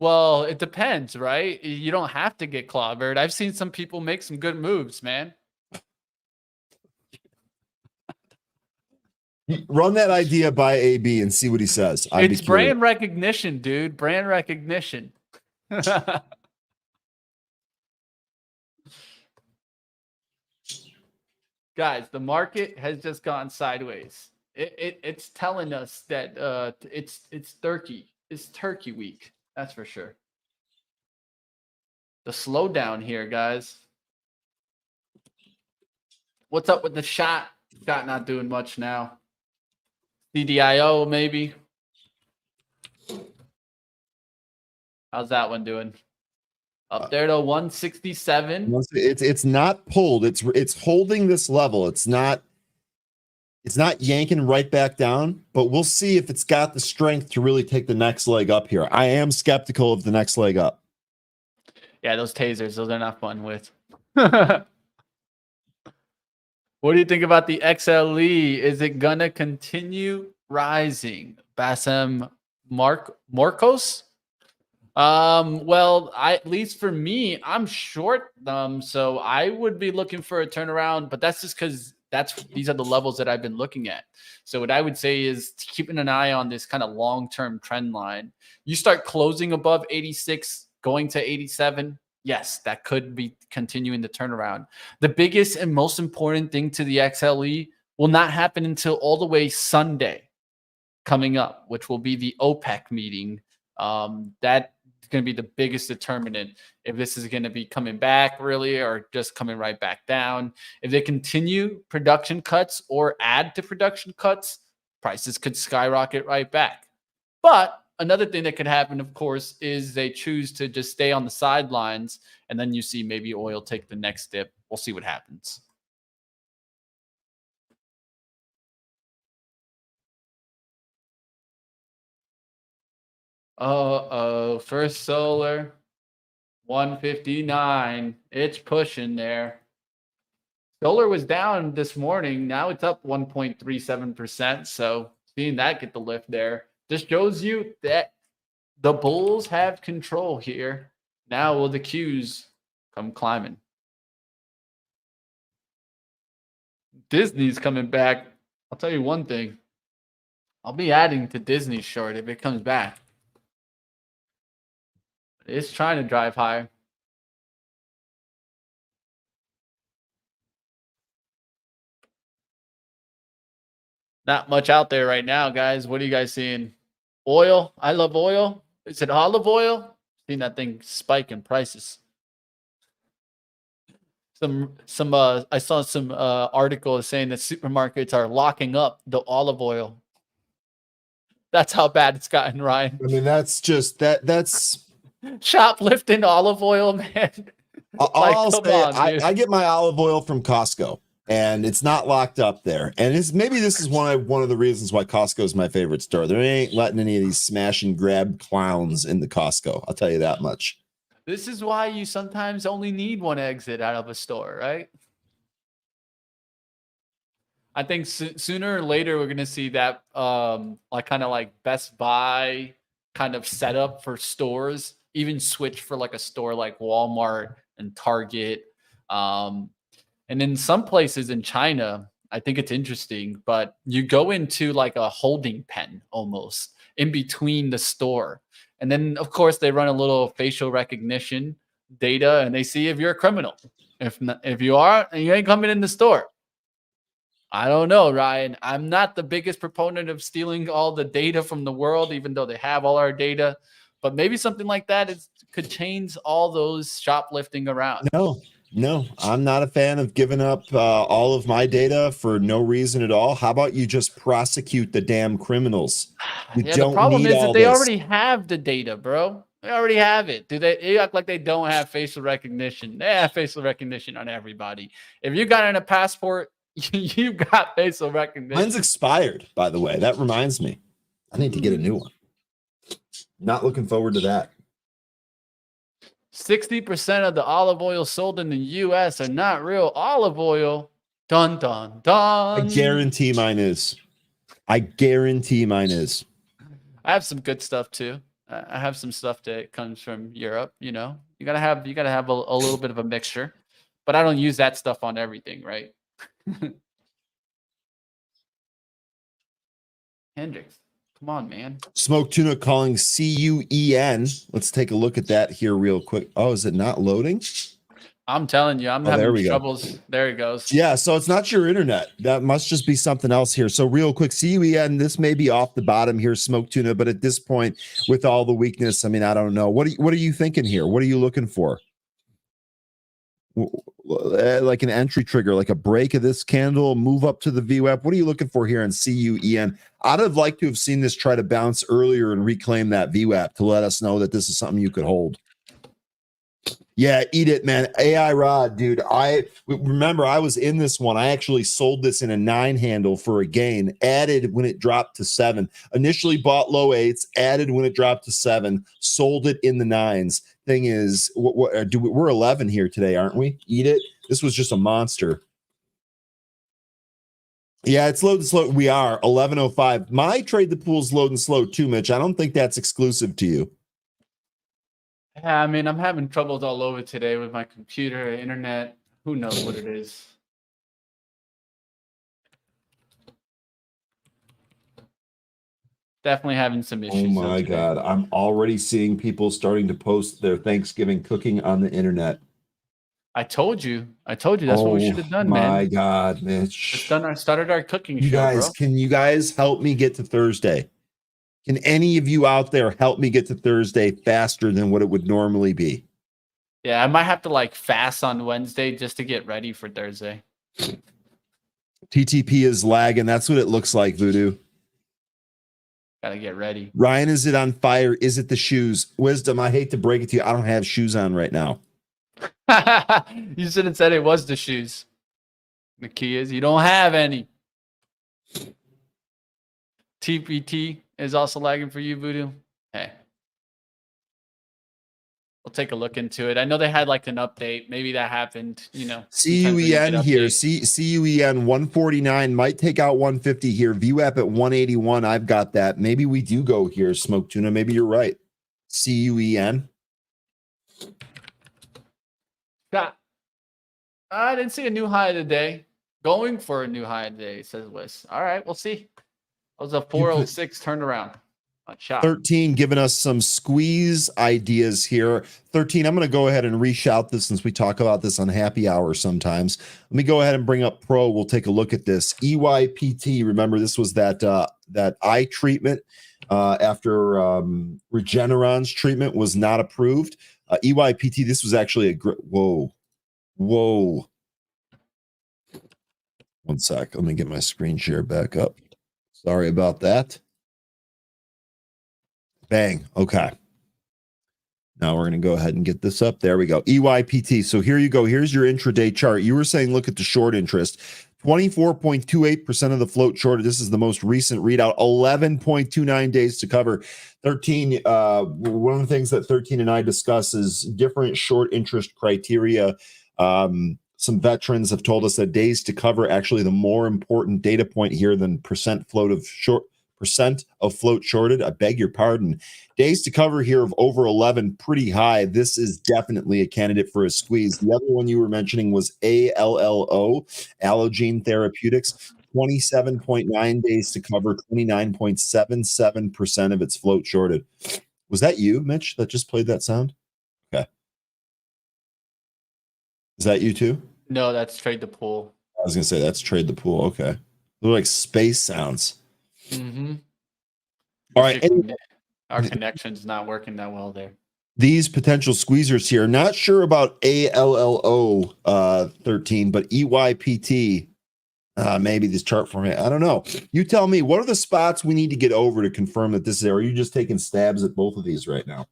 Well, it depends, right? You don't have to get clobbered. I've seen some people make some good moves, man.
Run that idea by AB and see what he says.
It's brand recognition, dude. Brand recognition. Guys, the market has just gone sideways. It's telling us that it's turkey. It's turkey week. That's for sure. The slowdown here, guys. What's up with the shot? Shot not doing much now. CDIO, maybe. How's that one doing? Up there to 167.
It's not pulled. It's holding this level. It's not yanking right back down, but we'll see if it's got the strength to really take the next leg up here. I am skeptical of the next leg up.
Yeah, those tasers, those are not fun with. What do you think about the XLE? Is it gonna continue rising? Bassem Marcos? Well, at least for me, I'm short them, so I would be looking for a turnaround, but that's just because these are the levels that I've been looking at. So what I would say is keeping an eye on this kind of long-term trend line. You start closing above 86, going to 87. Yes, that could be continuing the turnaround. The biggest and most important thing to the XLE will not happen until all the way Sunday coming up, which will be the OPEC meeting. That is going to be the biggest determinant if this is going to be coming back really or just coming right back down. If they continue production cuts or add to production cuts, prices could skyrocket right back. But another thing that could happen, of course, is they choose to just stay on the sidelines, and then you see maybe oil take the next dip. We'll see what happens. First Solar, 159. It's pushing there. Solar was down this morning. Now it's up 1.37%. So seeing that get the lift there just shows you that the bulls have control here. Now will the Qs come climbing? Disney's coming back. I'll tell you one thing. I'll be adding to Disney short if it comes back. It's trying to drive higher. Not much out there right now, guys. What are you guys seeing? Oil. I love oil. Is it olive oil? Seen that thing spike in prices. I saw some article saying that supermarkets are locking up the olive oil. That's how bad it's gotten, Ryan.
I mean, that's
shoplifting olive oil, man.
I'll say I get my olive oil from Costco, and it's not locked up there. And maybe this is one of the reasons why Costco is my favorite store. They ain't letting any of these smash and grab clowns into Costco. I'll tell you that much.
This is why you sometimes only need one exit out of a store, right? I think sooner or later we're gonna see that like kind of like Best Buy kind of setup for stores, even switch for like a store like Walmart and Target. And in some places in China, I think it's interesting, but you go into like a holding pen almost in between the store. And then, of course, they run a little facial recognition data and they see if you're a criminal. If you are, and you ain't coming in the store. I don't know, Ryan. I'm not the biggest proponent of stealing all the data from the world, even though they have all our data. But maybe something like that could change all those shoplifting around.
No, I'm not a fan of giving up all of my data for no reason at all. How about you just prosecute the damn criminals?
The problem is that they already have the data, bro. They already have it. They act like they don't have facial recognition. They have facial recognition on everybody. If you got in a passport, you got facial recognition.
Mine's expired, by the way. That reminds me. I need to get a new one. Not looking forward to that.
60% of the olive oil sold in the U.S. are not real olive oil. Dun, dun, dun.
I guarantee mine is. I
have some good stuff too. I have some stuff that comes from Europe. You know, you gotta have a little bit of a mixture, but I don't use that stuff on everything, right? Hendrix, come on, man.
Smoke Tuna calling CUEN. Let's take a look at that here real quick. Oh, is it not loading?
I'm telling you, I'm having troubles. There it goes.
Yeah, so it's not your internet. That must just be something else here. So real quick, CUEN, this may be off the bottom here, Smoke Tuna, but at this point, with all the weakness, I mean, I don't know. What are you thinking here? What are you looking for? Like an entry trigger, like a break of this candle, move up to the VWAP. What are you looking for here in CUEN? I'd have liked to have seen this try to bounce earlier and reclaim that VWAP to let us know that this is something you could hold. Yeah, eat it, man. AI Rod, dude. I remember I was in this one. I actually sold this in a 9 handle for a gain, added when it dropped to 7. Initially bought low 8s, added when it dropped to 7, sold it in the 9s. Thing is, we're 11 here today, aren't we? Eat it. This was just a monster. Yeah, it's loading slow. We are 11:05. My trade the pool's loading slow too, Mitch. I don't think that's exclusive to you.
Yeah, I mean, I'm having troubles all over today with my computer, internet. Who knows what it is? Definitely having some issues.
Oh my God. I'm already seeing people starting to post their Thanksgiving cooking on the internet.
I told you. That's what we should have done, man.
My God, Mitch.
Just started our cooking
You
show,
guys,
bro.
can you guys help me get to Thursday? Can any of you out there help me get to Thursday faster than what it would normally be?
Yeah, I might have to like fast on Wednesday just to get ready for Thursday.
TTP is lagging. That's what it looks like, Voodoo.
Gotta get ready.
Ryan, is it on fire? Is it the shoes? Wisdom, I hate to break it to you. I don't have shoes on right now.
You should have said it was the shoes. The key is you don't have any. TPT is also lagging for you, Voodoo. Hey. We'll take a look into it. I know they had like an update. Maybe that happened, you know.
CUEN here. CUEN 149 might take out 150 here. VWAP at 181. I've got that. Maybe we do go here, Smoke Tuna. Maybe you're right. CUEN.
I didn't see a new high today. Going for a new high today, says Wes. All right, we'll see. That was a 406 turnaround.
13 giving us some squeeze ideas here. 13, I'm going to go ahead and reshout this since we talk about this on happy hour sometimes. Let me go ahead and bring up Pro. We'll take a look at this. EYPT, remember this was that eye treatment after Regeneron's treatment was not approved. EYPT, this was actually a whoa. One sec. Let me get my screen share back up. Sorry about that. Bang. Okay. Now we're going to go ahead and get this up. There we go. EYPT. So here you go. Here's your intraday chart. You were saying look at the short interest. 24.28% of the float shorted. This is the most recent readout. 11.29 days to cover. 13. One of the things that 13 and I discuss is different short interest criteria. Some veterans have told us that days to cover actually the more important data point here than percent of float shorted. I beg your pardon. Days to cover here of over 11, pretty high. This is definitely a candidate for a squeeze. The other one you were mentioning was ALLO, Allogene Therapeutics. 27.9 days to cover, 29.77% of its float shorted. Was that you, Mitch, that just played that sound? Okay. Is that you too?
No, that's Trade the Pool.
I was going to say that's Trade the Pool. Okay. They're like space sounds.
Mm-hmm.
All right.
Our connection's not working that well there.
These potential squeezers here, not sure about ALLO 13, but EYPT, maybe this chart format. I don't know. You tell me, what are the spots we need to get over to confirm that this is there? Or are you just taking stabs at both of these right now?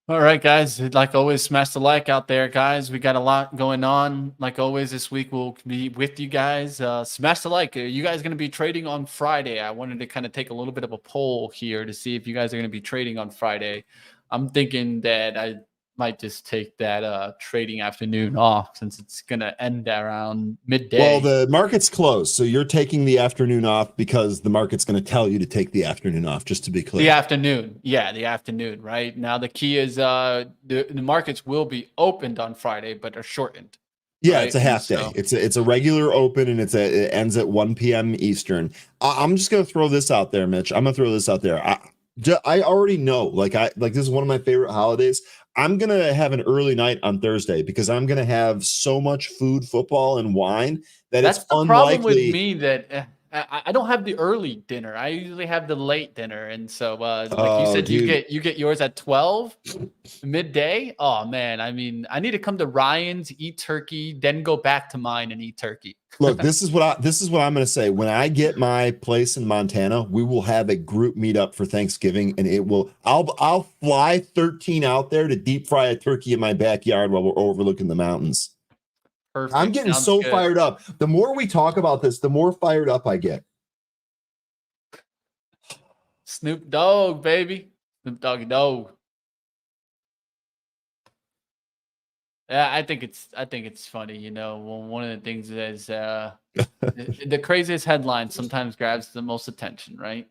All right, guys. Like always, smash the like out there, guys. We got a lot going on. Like always, this week we'll be with you guys. Smash the like. Are you guys going to be trading on Friday? I wanted to kind of take a little bit of a poll here to see if you guys are going to be trading on Friday. I'm thinking that I might just take that trading afternoon off since it's going to end around midday.
Well, the market's closed, so you're taking the afternoon off because the market's going to tell you to take the afternoon off, just to be clear.
The afternoon. Yeah, the afternoon, right? Now, the key is the markets will be opened on Friday, but are shortened.
Yeah,
right?
It's a half day. It's a regular open, and it ends at 1 p.m. Eastern. I'm just going to throw this out there, Mitch. I'm going to throw this out there. I already know, like this is one of my favorite holidays. I'm going to have an early night on Thursday because I'm going to have so much food, football, and wine that
that's
it's
the
unlikely.
problem with me I don't have the early dinner. I usually have the late dinner, and so like you
Oh,
said,
dude.
you get yours at 12 midday. Oh man, I mean, I need to come to Ryan's, eat turkey, then go back to mine and eat turkey.
Look, this is what I'm going to say. When I get my place in Montana, we will have a group meetup for Thanksgiving, and I'll fly 13 out there to deep fry a turkey in my backyard while we're overlooking the mountains. I'm
Perfect.
getting
Sounds
so
good.
fired up. The more we talk about this, the more fired up I get.
Snoop Dogg, baby. Snoop Doggy Dogg. Yeah, I think it's funny. You know, one of the things is the craziest headline sometimes grabs the most attention, right?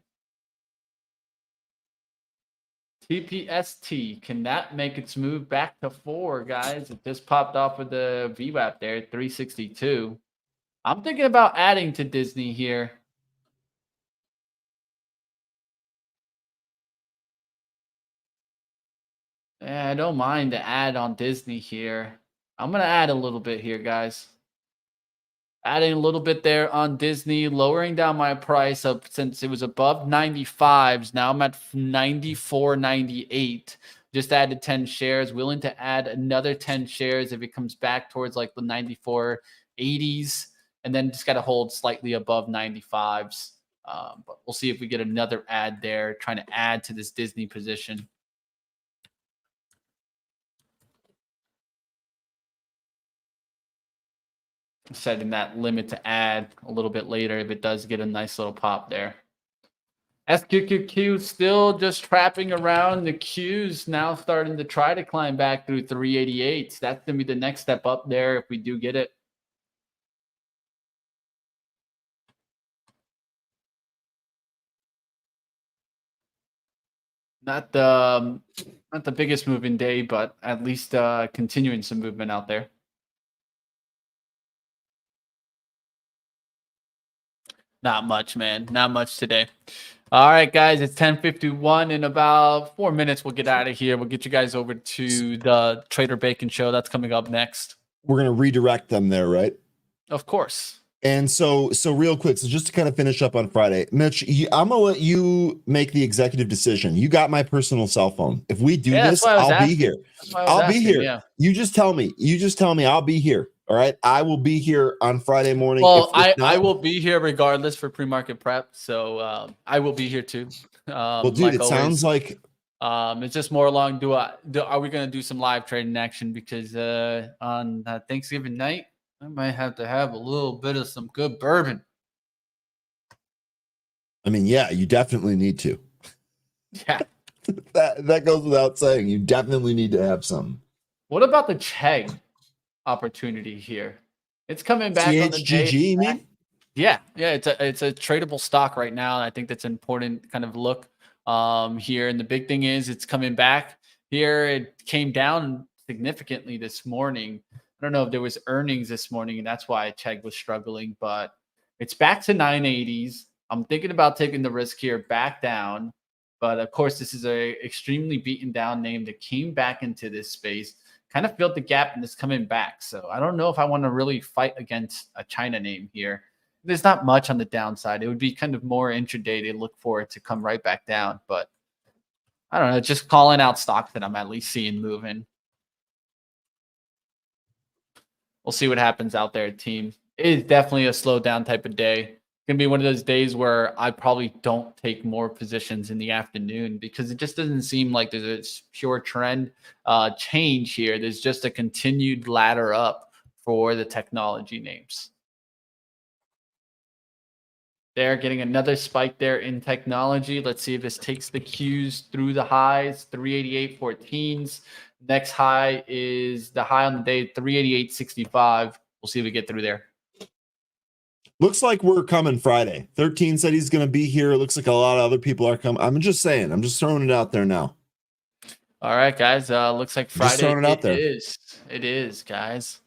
TPST, can that make its move back to 4, guys? It just popped off with the VWAP there, 362. I'm thinking about adding to Disney here. Yeah, I don't mind to add on Disney here. I'm going to add a little bit here, guys. Adding a little bit there on Disney, lowering down my price up since it was above 95s. Now I'm at 94.98. Just added 10 shares. Willing to add another 10 shares if it comes back towards like the 94.80s, and then just got to hold slightly above 95s. But we'll see if we get another add there, trying to add to this Disney position. Setting that limit to add a little bit later if it does get a nice little pop there. SQQQ still just trapping around. The Q's now starting to try to climb back through 388. That's going to be the next step up there if we do get it. Not the biggest moving day, but at least continuing some movement out there. Not much, man. Not much today. All right, guys, it's 10:51. In about 4 minutes, we'll get out of here. We'll get you guys over to the Trader Bacon show. That's coming up next.
We're going to redirect them there, right?
Of course.
And so real quick, so just to kind of finish up on Friday, Mitch, I'm going to let you make the executive decision. You got my personal cell phone. If we do this, I'll be here. I'll be here. Yeah. You just tell me. I'll be here. All right. I will be here on Friday morning.
Well, I will be here regardless for pre-market prep. So I will be here too.
Well, dude, it sounds like
it's just more along. Are we going to do some live trading action? Because on Thanksgiving night, I might have to have a little bit of some good bourbon.
I mean, yeah, you definitely need to.
Yeah.
that goes without saying. You definitely need to have some.
What about the Chegg opportunity here? It's coming back on the day.
CHGG, you mean?
Yeah, it's a tradable stock right now. I think that's an important kind of look here. And the big thing is it's coming back here. It came down significantly this morning. I don't know if there was earnings this morning, and that's why Chegg was struggling, but it's back to 980s. I'm thinking about taking the risk here back down. But of course, this is a extremely beaten down name that came back into this space, kind of filled the gap and is coming back. So I don't know if I want to really fight against a China name here. There's not much on the downside. It would be kind of more intraday to look for it to come right back down. But I don't know, just calling out stocks that I'm at least seeing moving. We'll see what happens out there, team. It is definitely a slow down type of day. It's going to be one of those days where I probably don't take more positions in the afternoon because it just doesn't seem like there's a pure trend change here. There's just a continued ladder up for the technology names. They're getting another spike there in technology. Let's see if this takes the Qs through the highs, 388.14s. Next high is the high on the day, 388.65. We'll see if we get through there.
Looks like we're coming Friday. 13 said he's going to be here. It looks like a lot of other people are coming. I'm just saying. I'm just throwing it out there now.
All right, guys. Looks like Friday.
Just throwing it out there.
It is, guys.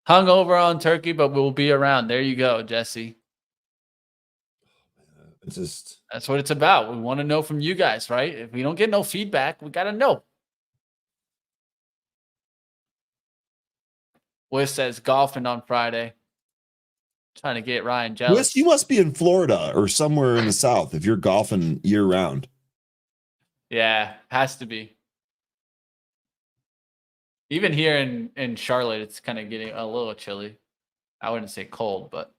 Hung over on Turkey, but we'll be around. There you go, Jesse. That's what it's about. We want to know from you guys, right? If we don't get no feedback, we got to know. Wiz says golfing on Friday. Trying to get Ryan jealous.
You must be in Florida or somewhere in the South if you're golfing year round.
Yeah, has to be. Even here in Charlotte, it's kind of getting a little chilly. I wouldn't say cold, but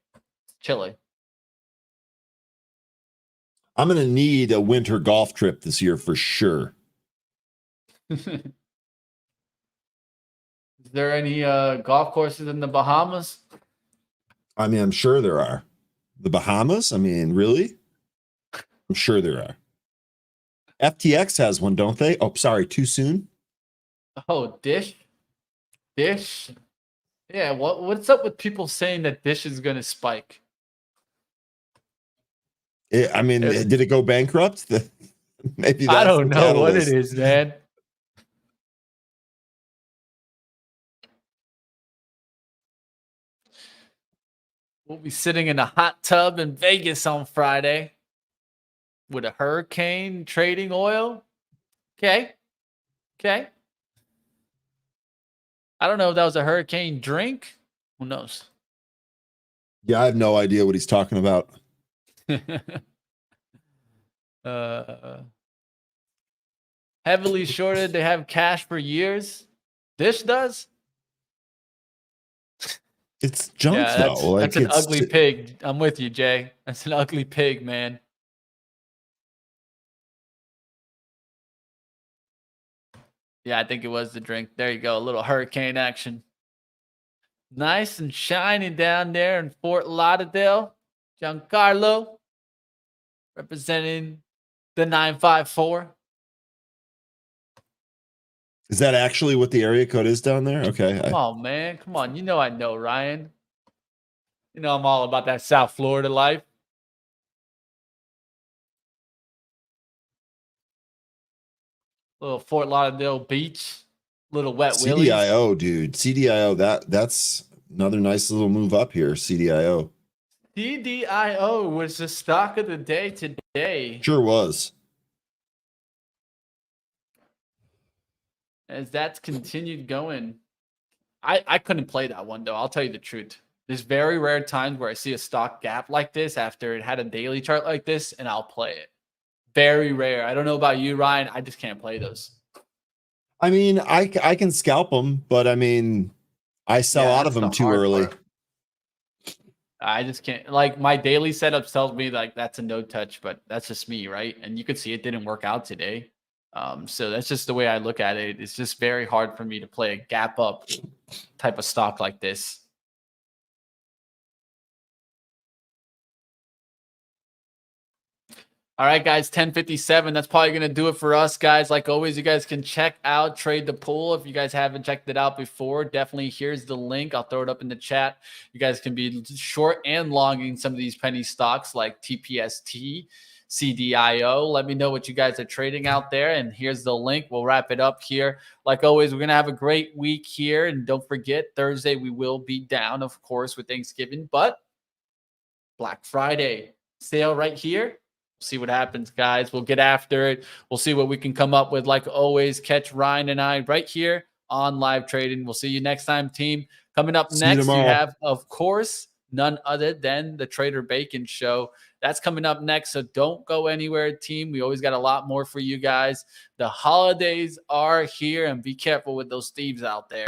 chilly.
I'm going to need a winter golf trip this year for sure.
Is there any golf courses in the Bahamas?
I mean, I'm sure there are. The Bahamas? I mean, really? I'm sure there are. FTX has one, don't they? Oh, sorry, too soon?
Oh, Dish? Yeah, what's up with people saying that Dish is going to spike?
Did it go bankrupt? Maybe that's
I don't
the
know what it
catalyst.
is, man. We'll be sitting in a hot tub in Vegas on Friday with a hurricane trading oil. Okay. I don't know if that was a hurricane drink. Who knows?
Yeah, I have no idea what he's talking about.
Heavily shorted. They have cash for years. Dish does.
It's junk,
Yeah,
though.
that's an ugly pig. I'm with you, Jay. That's an ugly pig, man. Yeah, I think it was the drink. There you go. A little hurricane action. Nice and shiny down there in Fort Lauderdale. Giancarlo representing the 954.
Is that actually what the area code is down there? Okay.
Come on, man. Come on. You know I know, Ryan. You know I'm all about that South Florida life. Little Fort Lauderdale beach. Little wet willies.
CDIO, dude. CDIO, that's another nice little move up here. CDIO.
CDIO was the stock of the day today.
Sure was.
As that's continued going. I couldn't play that one, though. I'll tell you the truth. There's very rare times where I see a stock gap like this after it had a daily chart like this, and I'll play it. Very rare. I don't know about you, Ryan. I just can't play those.
I mean, I can scalp them, but I mean, I sell out of them too early.
Part. I just can't. Like, my daily setup tells me like that's a no touch, but that's just me, right? And you could see it didn't work out today. So that's just the way I look at it. It's just very hard for me to play a gap up type of stock like this. All right, guys, 10:57. That's probably going to do it for us, guys. Like always, you guys can check out Trade the Pool. If you guys haven't checked it out before, definitely here's the link. I'll throw it up in the chat. You guys can be short and longing some of these penny stocks like TPST, CDIO. Let me know what you guys are trading out there. And here's the link. We'll wrap it up here. Like always, we're going to have a great week here. And don't forget, Thursday, we will be down, of course, with Thanksgiving. But Black Friday sale right here. See what happens, guys. We'll get after it. We'll see what we can come up with. Like always, catch Ryan and I right here on Live Trading. We'll see you next time, team. Coming up next, you have, of course, none other than the Trader Bacon Show. That's coming up next, so don't go anywhere, team. We always got a lot more for you guys. The holidays are here, and be careful with those thieves out there.